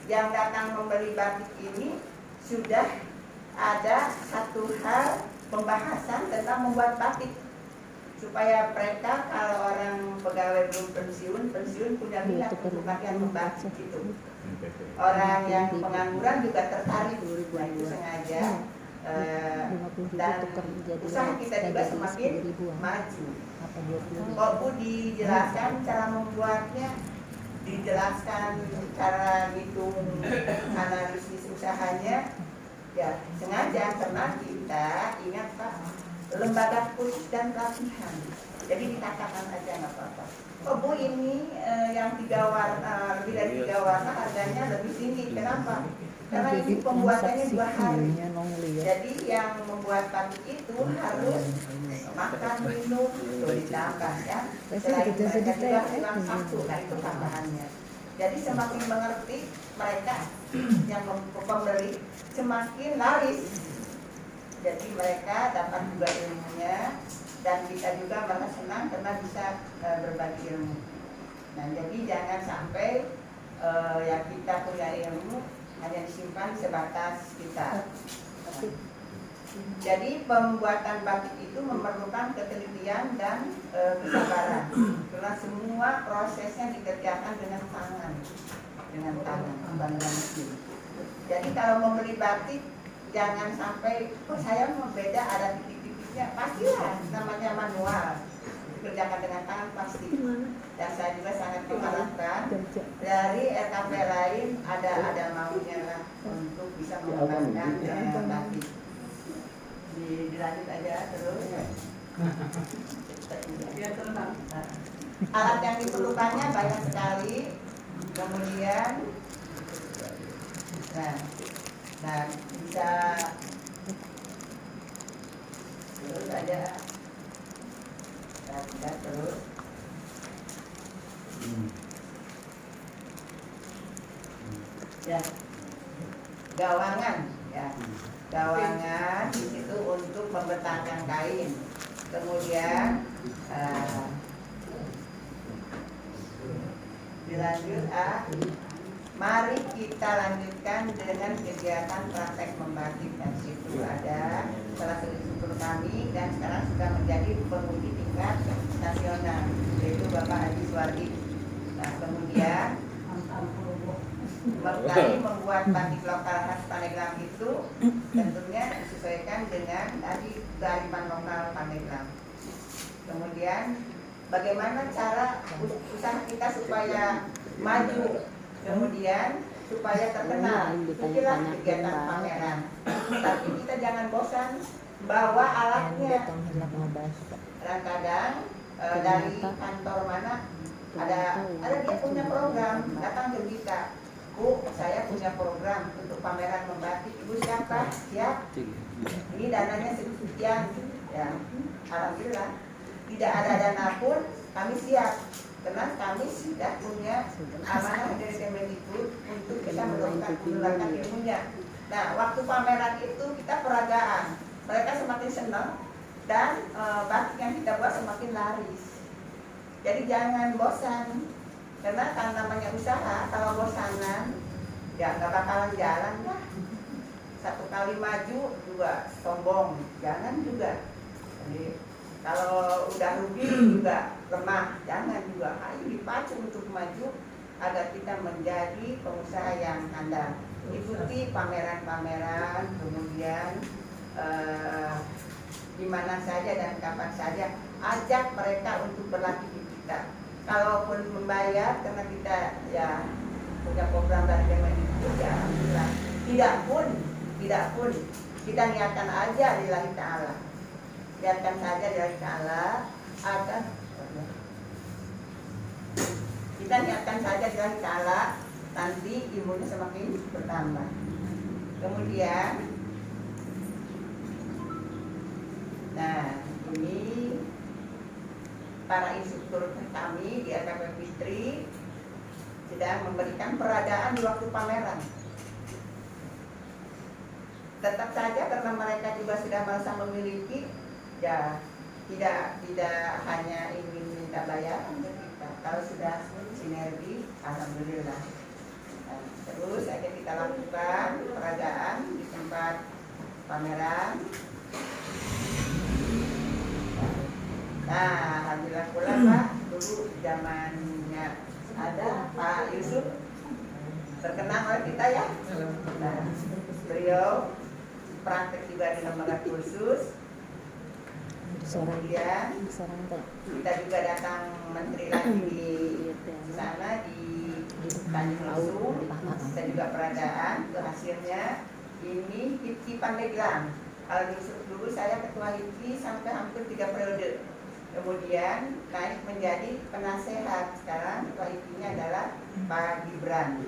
yang datang membeli batik ini sudah ada satu hal pembahasan tentang membuat batik. supaya mereka kalau orang pegawai belum pensiun punya minat untuk latihan membatik gitu. Orang yang pengangguran juga tertarik, nah itu sengaja. Dan usaha kita juga semakin maju. Kok Bu dijelaskan cara membuatnya, dijelaskan cara hitung analisis usahanya, ya sengaja karena kita ingat Pak, lembaga khusus dan pelatihan. Jadi dikatakan aja nggak apa-apa. Oh Bu ini yang 3 warna, lebih dari 3 warna harganya lebih tinggi. Kenapa? Karena ini pembuatannya 2 hari. Jadi yang membuat batik itu harus makan, minum, itu ditambah ya. Selain mereka juga hilang satu, nah itu tambahannya. Jadi semakin mengerti mereka yang pembeli, semakin laris. Jadi mereka dapat juga ilmunya, dan kita juga malah senang karena bisa berbagi ilmu. Nah jadi jangan sampai yang kita punya ilmu hanya disimpan sebatas kita. Jadi pembuatan batik itu memerlukan ketelitian dan kesabaran, karena semua prosesnya dikerjakan dengan tangan, bukan dengan mesin. Jadi kalau membeli batik jangan sampai, oh saya mau beda ada titik-titiknya, pastilah namanya manual, dikerjakan dengan tangan pasti. Dan saya juga sangat mengharapkan dari RKP lain ada maunya lah untuk bisa mengembangkan batik. Dilanjut aja terus. Alat yang diperlukannya banyak sekali. Kemudian, nah bisa terus aja. Kita terus. Ya, gawangan ya. Gawangan di situ untuk membentangkan kain. Kemudian dilanjut mari kita lanjutkan dengan kegiatan praktek membatik. Dan situ ada salah satu instruktur kami dan sekarang sudah menjadi penguji tingkat nasional, yaitu Bapak Haji Suwardi. Nah kemudian kami membuat batik lokal khas Pandeglang itu tentunya disesuaikan dengan tadi kearifan lokal Pandeglang. Kemudian bagaimana cara usaha kita supaya maju, kemudian supaya terkenal, itulah kegiatan pameran. Tapi kita jangan bosan bawa alatnya. Kadang-kadang dari kantor mana ada dia punya program, datang ke kita. Bu, saya punya program untuk pameran membatik. Ibu siapa? Siap. Ini dananya sekian. Ya, alhamdulillah. Tidak ada dana pun kami siap. Karena kami sudah punya amanah dari Kemendikbud untuk bisa menularkan ilmunya. Nah, waktu pameran itu kita peragaan. Mereka semakin senang dan batik yang kita buat semakin laris. Jadi jangan bosan. Karena kan namanya usaha, kalau bosanan ya nggak bakalan jalan lah. Satu kali maju juga sombong, jangan juga. Jadi kalau udah rugi juga lemah, jangan juga. Ayo dipacu untuk maju agar kita menjadi pengusaha yang handal. Ikuti pameran-pameran, kemudian di mana saja dan kapan saja, ajak mereka untuk berlatih di kita. Kalaupun membayar karena kita ya punya program dari Kemendikbud ya alhamdulillah. Tidak pun kita niatkan aja lillahi ta'ala. Niatkan saja lillahi ta'ala agar kita niatkan saja lillahi ta'ala, nanti ilmunya semakin bertambah. Kemudian nah ini para instruktur kami di RKP Fitri sedang memberikan peragaan di waktu pameran. Tetap saja karena mereka juga sudah merasa memiliki, ya tidak hanya ingin minta bayaran ke kita. Kalau sudah sinergi, alhamdulillah. Nah, terus aja kita lakukan peragaan di tempat pameran. Nah, alhamdulillah pula Pak, dulu zamannya ada Pak Yusuf terkenal oleh kita ya. Nah, beliau praktek juga di lembaga khusus. Kemudian kita juga datang menteri lagi di sana di Tanjung Lesung. Kita juga peradaan. Hasilnya ini HIPKI Pandeglang. Kalau dulu saya ketua HIPKI sampai hampir 3 periode. Kemudian naik menjadi penasehat. Sekarang ketua HIPKI-nya adalah Pak Gibran.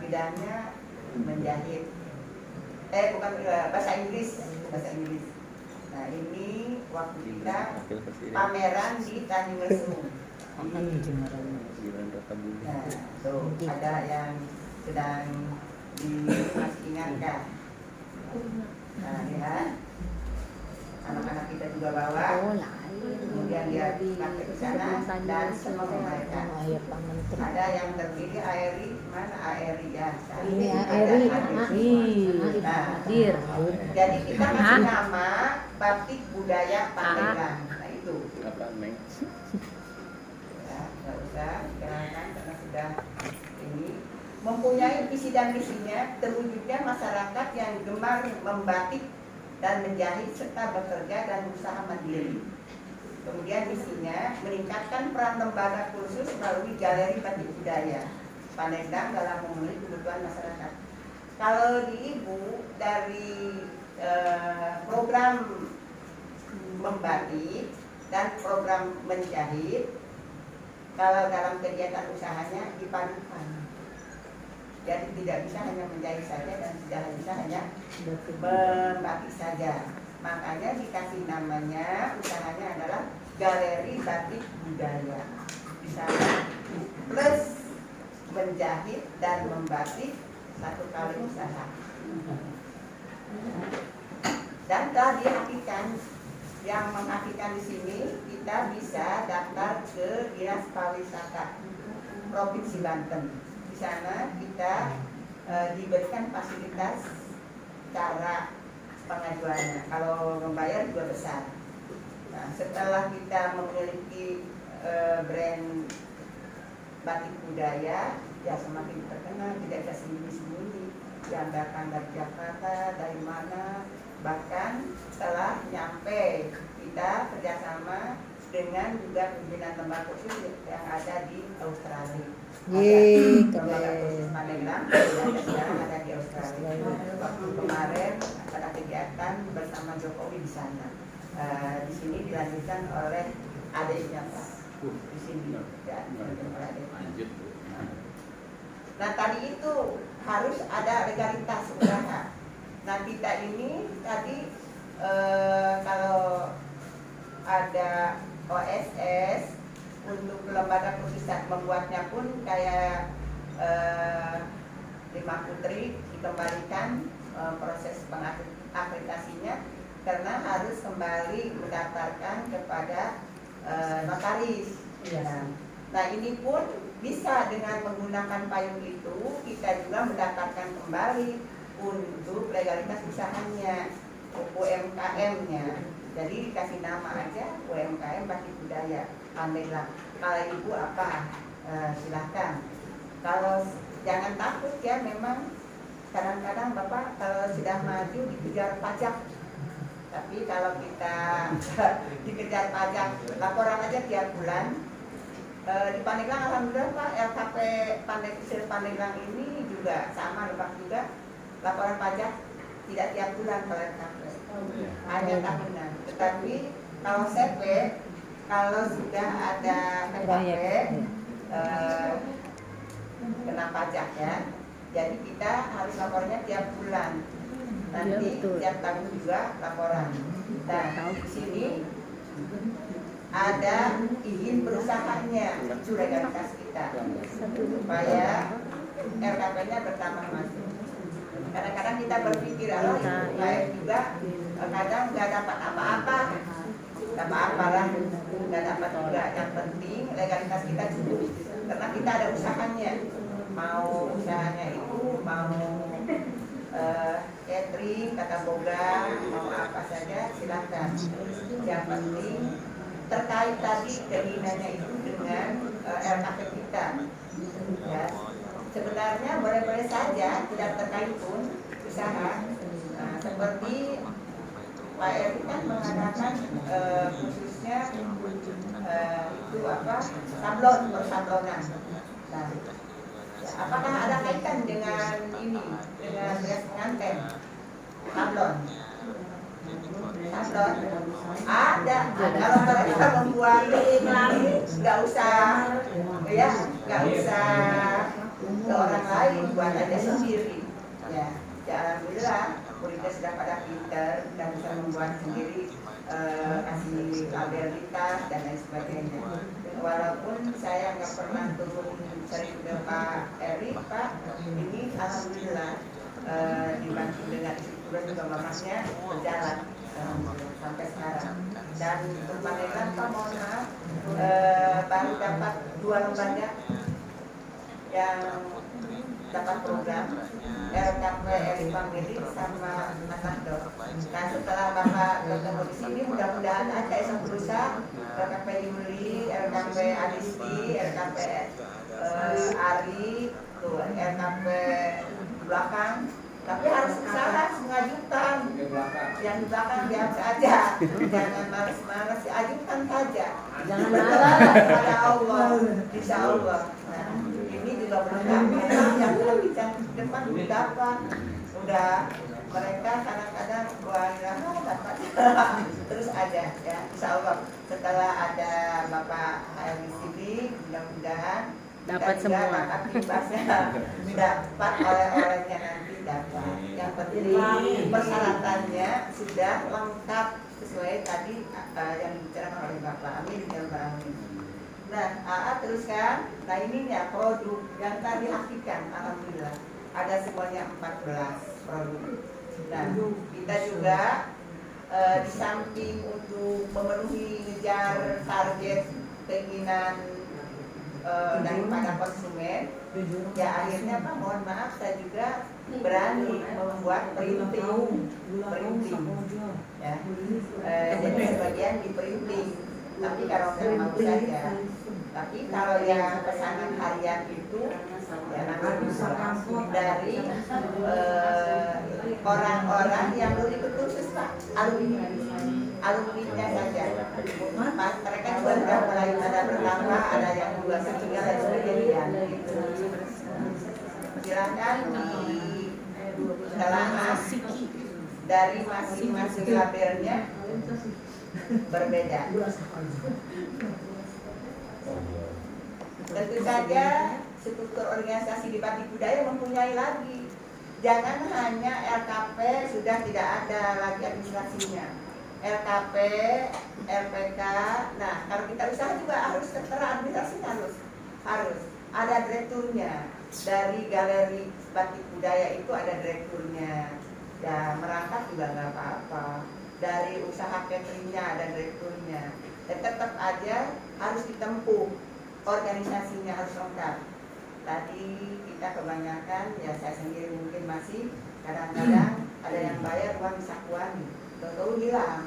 Bidangnya menjahit. Bukan bahasa Inggris. Nah ini waktu kita pameran di Tanjung Lesung. Nah, tuh ada yang sedang diingatkan. Nah, lihat anak-anak kita juga bawa. Kemudian dia pakai ke sana dan semua mereka. Ada yang terpilih Aeri, mana Aeri ya? Ini Aeri, hadir. Jadi kita kasih nama Batik Budaya Pandeglang. Nah itu. Apa, Meng? Ya, nggak usah dikenalkan karena sudah ini mempunyai visi dan misinya terwujudnya masyarakat yang gemar membatik dan menjahit serta bekerja dan usaha mandiri. Kemudian misinya meningkatkan peran lembaga khusus melalui galeri batik budaya Pandeglang dalam memenuhi kebutuhan masyarakat. Kalau di Ibu dari program membatik dan program menjahit, kalau dalam kegiatan usahanya dipadukan. Jadi tidak bisa hanya menjahit saja dan tidak bisa hanya membatik saja. Makanya dikasih namanya, usahanya adalah Galeri Batik Budaya. Di sana plus menjahit dan membatik satu kali usaha. Dan telah dihakikan, yang menghakikan di sini kita bisa daftar ke Dinas Pariwisata Provinsi Banten. Di sana kita diberikan fasilitas cara pengajuannya. Kalau membayar juga besar. Nah, setelah kita memiliki brand batik budaya, ya semakin terkenal, tidak bisa sembunyi-sembunyi. Diantarkan dari Jakarta, dari mana, bahkan setelah nyampe kita kerjasama dengan juga pimpinan lembaga khusus yang ada di Australia. Lembaga khusus Pandeglang sekarang ada di Australia. Waktu kemarin ada kegiatan bersama Jokowi di sana. Di sini dilanjutkan oleh adiknya Pak. Di sini ya, lanjut. Nah tadi itu harus ada legalitas usaha. Nah kita ini tadi kalau ada OSS untuk lembaga khusus membuatnya pun kayak Lima Putri dikembalikan proses pengakreditasinya karena harus kembali mendaftarkan kepada notaris. Nah ini pun bisa dengan menggunakan payung itu kita juga mendapatkan kembali untuk legalitas usahanya, UMKM-nya. Jadi dikasih nama aja UMKM Batik Budaya Pandeglang. Kalau Ibu apa? Silahkan. Kalau jangan takut ya, memang kadang-kadang Bapak kalau sudah maju dikejar pajak. Tapi kalau kita dikejar pajak, laporan aja tiap bulan. Di Pandeglang alhamdulillah Pak, LKP Pandeglang ini juga sama Bapak juga laporan pajak tidak tiap bulan kalau LKP, hanya tahunan. Tetapi kalau CP, kalau sudah ada LKP kena pajak ya, jadi kita harus lapornya tiap bulan. Nanti tiap tahun juga laporan. Nah di sini ada izin berusahanya, itu legalitas kita supaya RKP-nya bertambah masuk. Kadang-kadang kita berpikir, baik juga kadang nggak dapat apa-apa, lah, nggak dapat juga. Yang penting legalitas kita cukup, karena kita ada usahanya. Mau usahanya itu mau catering, tata boga, mau apa saja silakan. Yang penting terkait tadi keinginannya itu dengan RKP kita. Ya. Sebenarnya boleh-boleh saja, tidak terkait pun usaha. Nah, seperti Pak Eri kan mengadakan khususnya itu apa sablon persablonan. Nah, ya, apakah ada kaitan dengan ini dengan dress pengantin sablon? Sablon ada. Kalau mereka membuat ini nggak usah ya nggak usah ke orang lain, buat aja sendiri. Ya, alhamdulillah kita sudah pada pinter dan bisa membuat sendiri, kasih labelitas dan lain sebagainya. Walaupun saya nggak pernah turun sering ke Pak Eri, Pak ini alhamdulillah dibantu dengan instruktur juga mamanya berjalan sampai sekarang. Dan untuk panelan Pak mohon maaf baru dapat 2 lembaga yang dapat program RKP Eri Family sama Matador. Nah setelah Bapak ketemu di sini mudah-mudahan ada yang berusaha RKP Yuli, RKP Adisti, RKP Ari, RKP belakang. Tapi harus usaha mengajukan yang di belakang biasa aja, jangan malas-malas, ajukan saja. Jangan marah pada Allah, insya Allah. Nah, ini juga berapa yang di depan berapa udah mereka kadang-kadang wah dapat terus ada ya, insya Allah setelah ada Bapak HM di sini mudah-mudahan Dapat semua. dapat imbasnya, dapat oleh-olehnya nanti dapat. Yang penting persyaratannya sudah lengkap sesuai tadi yang dibicarakan oleh Bapak. Amin ya rabbal alamin. Nah, AA teruskan. Nah ininya produk yang tadi hakikan, alhamdulillah ada semuanya 14 produk. Nah kita juga di samping untuk memenuhi ngejar target keinginan daripada konsumen, ya akhirnya Pak mohon maaf saya juga berani membuat printing ya, jadi sebagian di printing, tapi kalau nggak mau saja. Tapi kalau yang pesanan harian itu ya nanti dari orang-orang yang belum ikut kursus Pak, alumninya saja. Pas mereka juga sudah mulai ada bertambah, ada yang 2 3 dan sebagainya. Silakan ditelaah dari masing-masing labelnya berbeda. Tentu saja struktur organisasi di Batik Budaya mempunyai lagi. Jangan hanya RKP sudah tidak ada lagi administrasinya. RKP, RPK. Nah, kalau kita usaha juga harus tertera administrasinya harus ada direkturnya. Dari galeri Batik Budaya itu ada direkturnya. Ya, merangkap juga nggak apa-apa. Dari usaha cateringnya ada direkturnya. Dan tetap aja harus ditempuh, organisasinya harus lengkap. Tadi kita kebanyakan, ya saya sendiri mungkin masih kadang-kadang ada yang bayar uang disakuan, tahu hilang,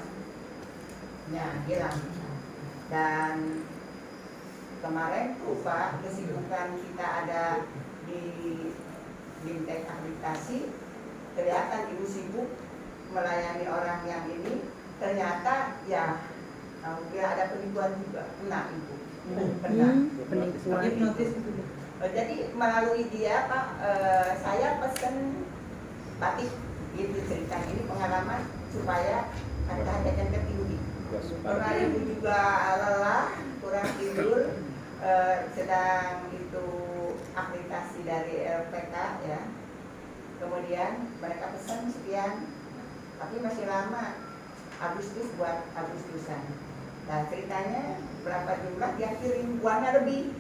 ya hilang. Dan kemarin tuh Pak, kesibukan kita ada di Bimtek Akreditasi, kelihatan ibu sibuk melayani orang yang ini, ternyata ya alhamdulillah ada penipuan juga, kena ibu, kena Penipuan. jadi melalui dia Pak, saya pesen batik gitu ceritanya, ini pengalaman supaya ada hajatan tertinggi. Karena ibu juga lelah, kurang tidur, sedang itu akreditasi dari LPK ya. Kemudian mereka pesan sekian, tapi masih lama, Agustus buat Agustusan. Nah ceritanya berapa jumlah dia kirim, uangnya lebih.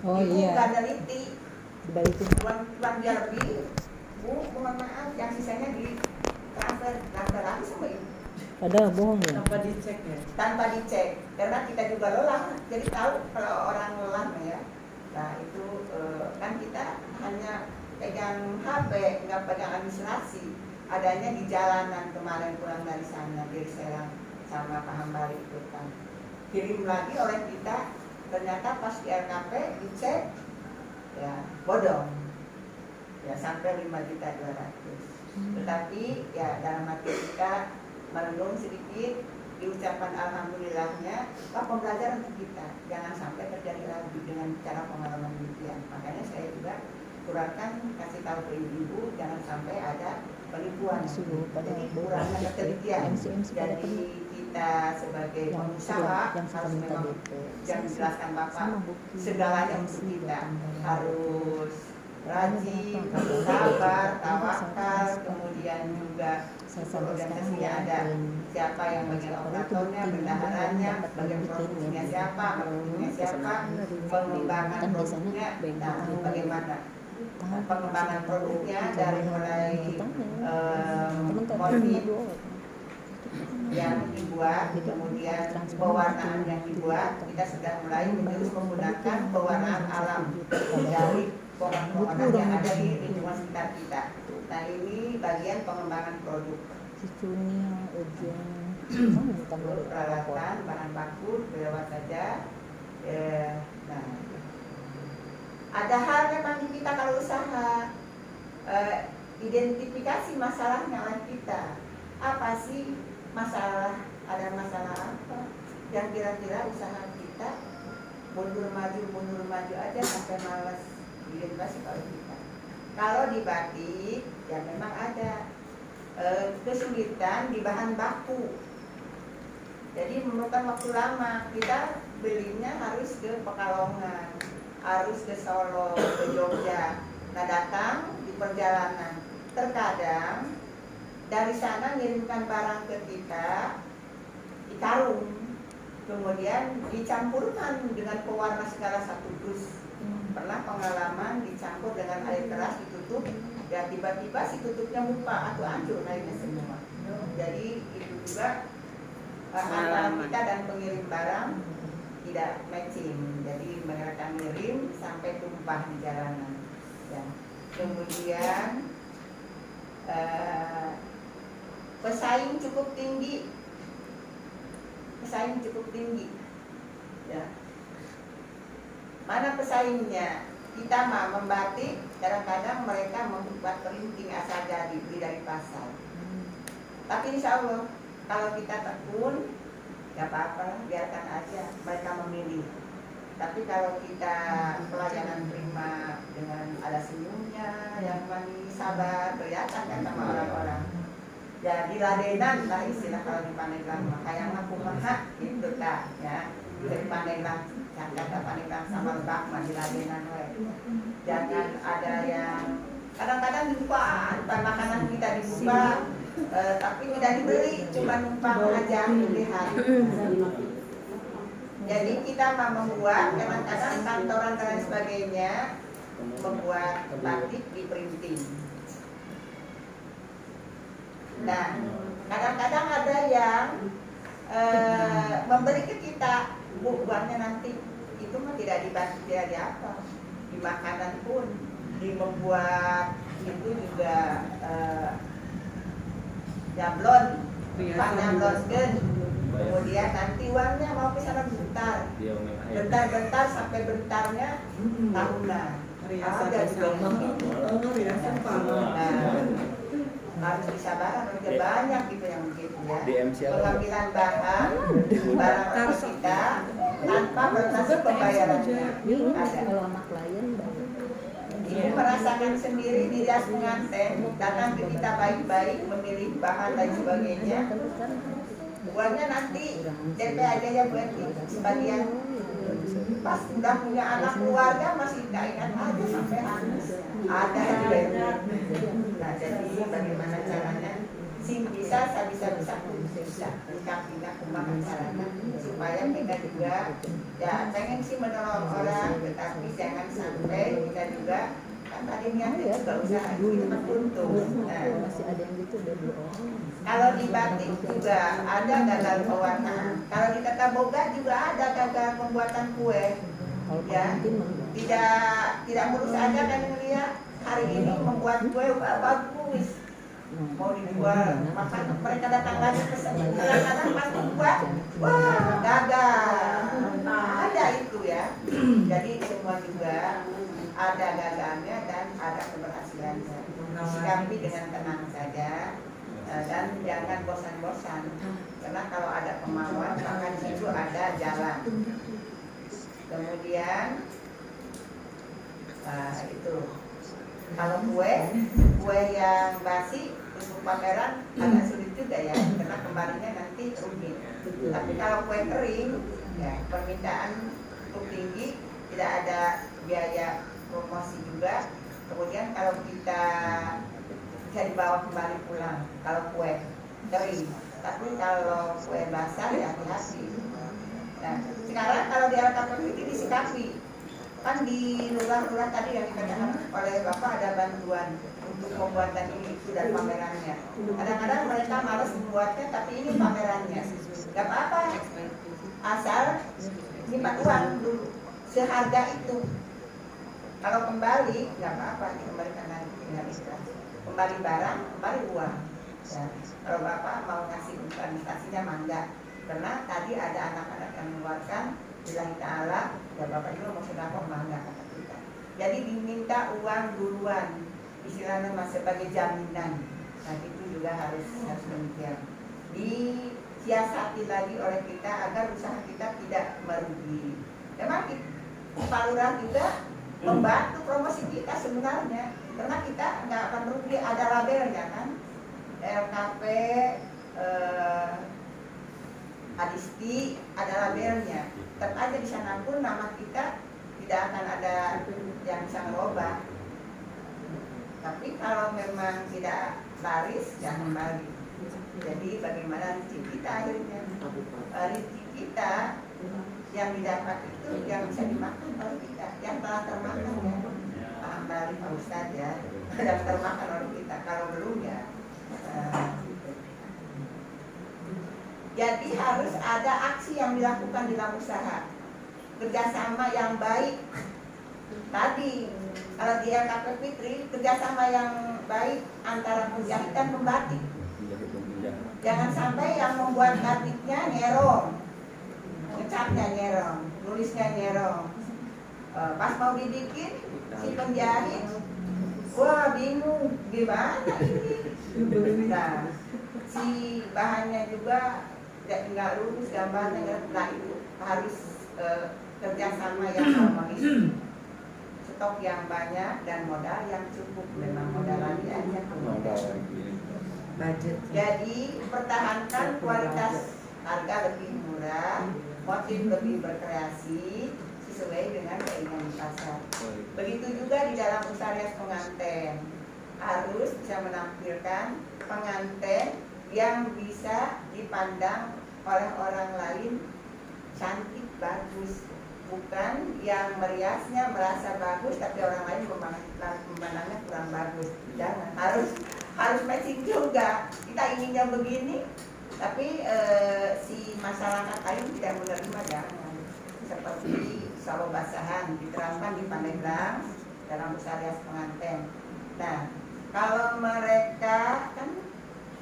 Oh Ibu iya. nggak neliti, Dibalikin. uang dia lebih. Bu, mohon maaf, yang sisanya di transfer lagi sama ibu. Padahal bohong ya. Tanpa dicek, karena kita juga lelah, jadi tahu kalau orang lelah ya. Nah itu kan kita hanya pegang HP, nggak pegang administrasi. adanya di jalanan kemarin pulang dari sana, dari Serang sama Pak Hambali itu kan. Kirim lagi oleh kita, ternyata pas di RKP dicek ya bodong. Ya sampai 5.200.000. Tetapi ya dalam hati kita merenung sedikit, diucapkan alhamdulillahnya, pembelajaran untuk kita jangan sampai terjadi lagi dengan cara pengalaman demikian. Makanya saya juga kurangkan kasih tahu ke ibu jangan sampai ada penipuan. Jadi kurangkan ketelitian. Jadi kita sebagai pengusaha harus memang yang dijelaskan Bapak segalanya untuk kita harus rajin, sabar, tawakal, kemudian juga organisasinya ada siapa yang bagian operatornya, bendaharanya, bagian produksinya siapa, marketingnya siapa, pengembangan produknya, nah bagaimana pengembangan produknya dari mulai motif yang dibuat, kemudian pewarnaan yang dibuat, kita sudah mulai terus menggunakan pewarnaan alam dari pohon-pohonan yang ada di lingkungan sekitar kita. Nah ini bagian pengembangan produk. Peralatan, bahan baku, lewat saja. Nah, ada hal memang di kita kalau usaha identifikasi masalahnya oleh kita. Apa sih masalah? Ada masalah apa? Yang kira-kira usaha kita mundur maju aja sampai malas identifikasi oleh kita. Kalau di batik ya memang ada kesulitan di bahan baku. Jadi memerlukan waktu lama. Kita belinya harus ke Pekalongan, harus ke Solo, ke Jogja. Nah datang di perjalanan. Terkadang dari sana ngirimkan barang ke kita di karung, kemudian dicampurkan dengan pewarna segala satu dus. Pernah pengalaman dicampur dengan air keras ditutup, dan tiba-tiba si tutupnya lupa atau hancur airnya semua. Jadi itu juga antara kita dan pengirim barang tidak matching. Jadi mereka ngirim sampai tumpah di jalanan. Ya. Kemudian pesaing cukup tinggi, ya. Mana pesaingnya? Kita mah membatik, kadang-kadang mereka membuat perinting asal jadi beli dari pasar. Tapi insya Allah kalau kita tekun, ya apa-apa, biarkan aja mereka memilih. Tapi kalau kita pelayanan prima dengan ada senyumnya, yang manis, sabar, kelihatan kan sama orang-orang. Ya diladenan lah istilah kalau di Pandeglang, kayak ngaku mahak gitu tak, ya. Dari Pandeglang, kata Pandeglang sama Lebak mah diladenan we. Jangan ada yang kadang-kadang dibuka, makanan kita dibuka, tapi tidak dibeli, cuma numpang aja dilihat. Jadi kita mau membuat, kadang-kadang kantoran dan sebagainya membuat batik di printing. Nah, kadang-kadang ada yang memberi ke kita buahnya nanti itu mah tidak dibatik, tidak di apa, di makanan pun, di membuat itu juga jablon, pak nyabloskeun. Kemudian nanti uangnya mau ke sana bentar sampai bentarnya tahunan. Ada juga harus disabarkan, udah banyak gitu yang begitu ya. Pengambilan barang kita tanpa melunasi pembayarannya ada. Kalau sama klien Ibu merasakan sendiri di jas pengantin, datang ke kita baik-baik, memilih bahan dan sebagainya. Uangnya nanti DP aja ya buat sebagian. Pas udah punya anak keluarga masih gak ingat aja sampai habis. Ada juga. Nah jadi bagaimana caranya? Bisa, saya bisa pindah kembangkan caranya supaya kita juga ya pengen sih menolong orang, tetapi jangan sampai kita juga kan tadi niatnya juga usaha kita untung. Nah, masih ada yang gitu udah 2 orang. kalau di batik juga ada gagal pewarnaan. Kalau di Tata Boga juga ada gagal pembuatan kue. Ya, tidak mulus aja kan lihat hari ini membuat kue bagus. mau dijual, maka mereka datang lagi pesan. Kadang-kadang pas dibuat, wah gagal. Ada itu ya. Jadi semua juga ada gagalnya dan ada keberhasilannya. Sikapi dengan tenang saja dan jangan bosan-bosan. Karena kalau ada kemauan maka di situ ada jalan. Kemudian itu kalau kue yang basi untuk pameran agak sulit juga ya, karena kembalinya nanti rugi. Tapi kalau kue kering, ya permintaan cukup tinggi, tidak ada biaya promosi juga. Kemudian kalau kita bisa dibawa kembali pulang kalau kue kering. Tapi kalau kue basah ya hati-hati. Nah, sekarang kalau di LKPP ini disikapi. Kan di lurah-lurah tadi yang dikatakan oleh Bapak ada bantuan untuk pembuatan ini itu dan pamerannya. Kadang-kadang mereka malas membuatnya, tapi ini pamerannya. Gak apa-apa, asal nyimpan uang dulu seharga itu. Kalau kembali gak apa-apa, dikembalikan nanti dengan ikhlas. Kembali barang, kembali uang. Ya. Kalau Bapak mau ngasih investasinya mangga, karena tadi ada anak-anak yang mengeluarkan billahi ta'ala, ya Bapak juga mau sedekah mangga kata kita. Jadi diminta uang duluan, istilahnya mas sebagai jaminan. Nah itu juga harus demikian. Disiasati lagi oleh kita agar usaha kita tidak merugi. Memang Pak Lurah juga membantu promosi kita sebenarnya, karena kita nggak akan rugi, ada labelnya kan, LKP, Adisti, ada labelnya. Tetap aja di sana pun nama kita tidak akan ada yang bisa merubah. Tapi kalau memang tidak laris, jangan kembali. Jadi bagaimana rezeki kita akhirnya? Rezeki kita yang didapat itu yang bisa dimakan oleh kita, yang telah termakan ya. Paham dari Pak Ustadz ya, yang termakan oleh kita. Kalau belum ya. Jadi harus ada aksi yang dilakukan dalam usaha, kerjasama yang baik. Tadi kalau di LKP Fitri, kerjasama yang baik antara penjahit dan pembatik. Jangan sampai yang membuat batiknya nyerong, ngecapnya nyerong, nulisnya nyerong. Pas mau dibikin si penjahit, wah bingung gimana ini. Nah, si bahannya juga nggak lurus gambarnya, nah itu harus kerjasama yang harmonis, stok yang banyak dan modal yang cukup. Memang modalannya aja budget. Jadi pertahankan kualitas harga lebih murah, motif lebih berkreasi sesuai dengan keinginan pasar. Begitu juga di dalam usaha rias pengantin, harus bisa menampilkan pengantin yang bisa dipandang oleh orang lain cantik, bagus, bukan yang meriasnya merasa bagus tapi orang lain memandangnya kurang bagus. Jangan, harus matching juga. Kita inginnya begini tapi si masyarakat lain tidak menerima, jangan. Seperti salo basahan diterapkan di Pandeglang dalam usaha rias pengantin. Nah, kalau mereka kan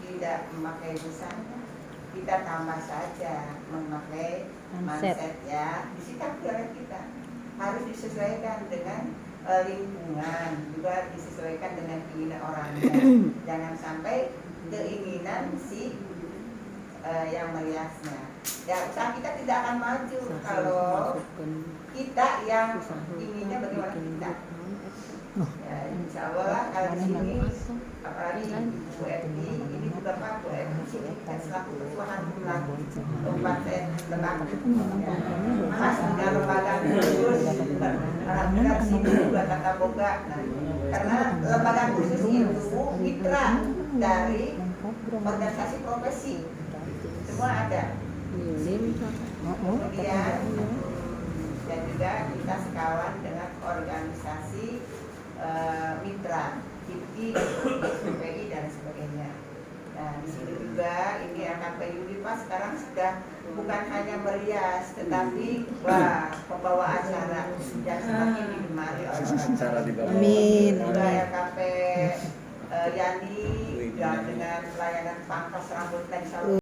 tidak memakai busana, kita tambah saja memakai manset ya, disikapi oleh kita. Harus disesuaikan dengan lingkungan, juga disesuaikan dengan keinginan orangnya. Jangan sampai keinginan si yang meriasnya. Ya, usaha kita tidak akan maju kalau kita yang inginnya bagaimana kita. Ya, insya Allah kalau di sini, apalagi Bu Eti, ini juga Pak Bu Eti sini dan selaku ketua Hantulan Kabupaten Lebak. Mas punya lembaga khusus, alhamdulillah sini juga tata boga. Nah, karena lembaga khusus itu mitra dari organisasi profesi, semua ada. Kemudian dan juga kita sekawan dengan organisasi mitra, KIPI, SPPI dan sebagainya. Nah di sini juga ini LKP Yulipa sekarang sudah bukan hanya merias, tetapi wah pembawa acara yang semakin digemari oleh orang. Amin. Juga LKP Yani dan dengan pelayanan pangkas rambut dan salon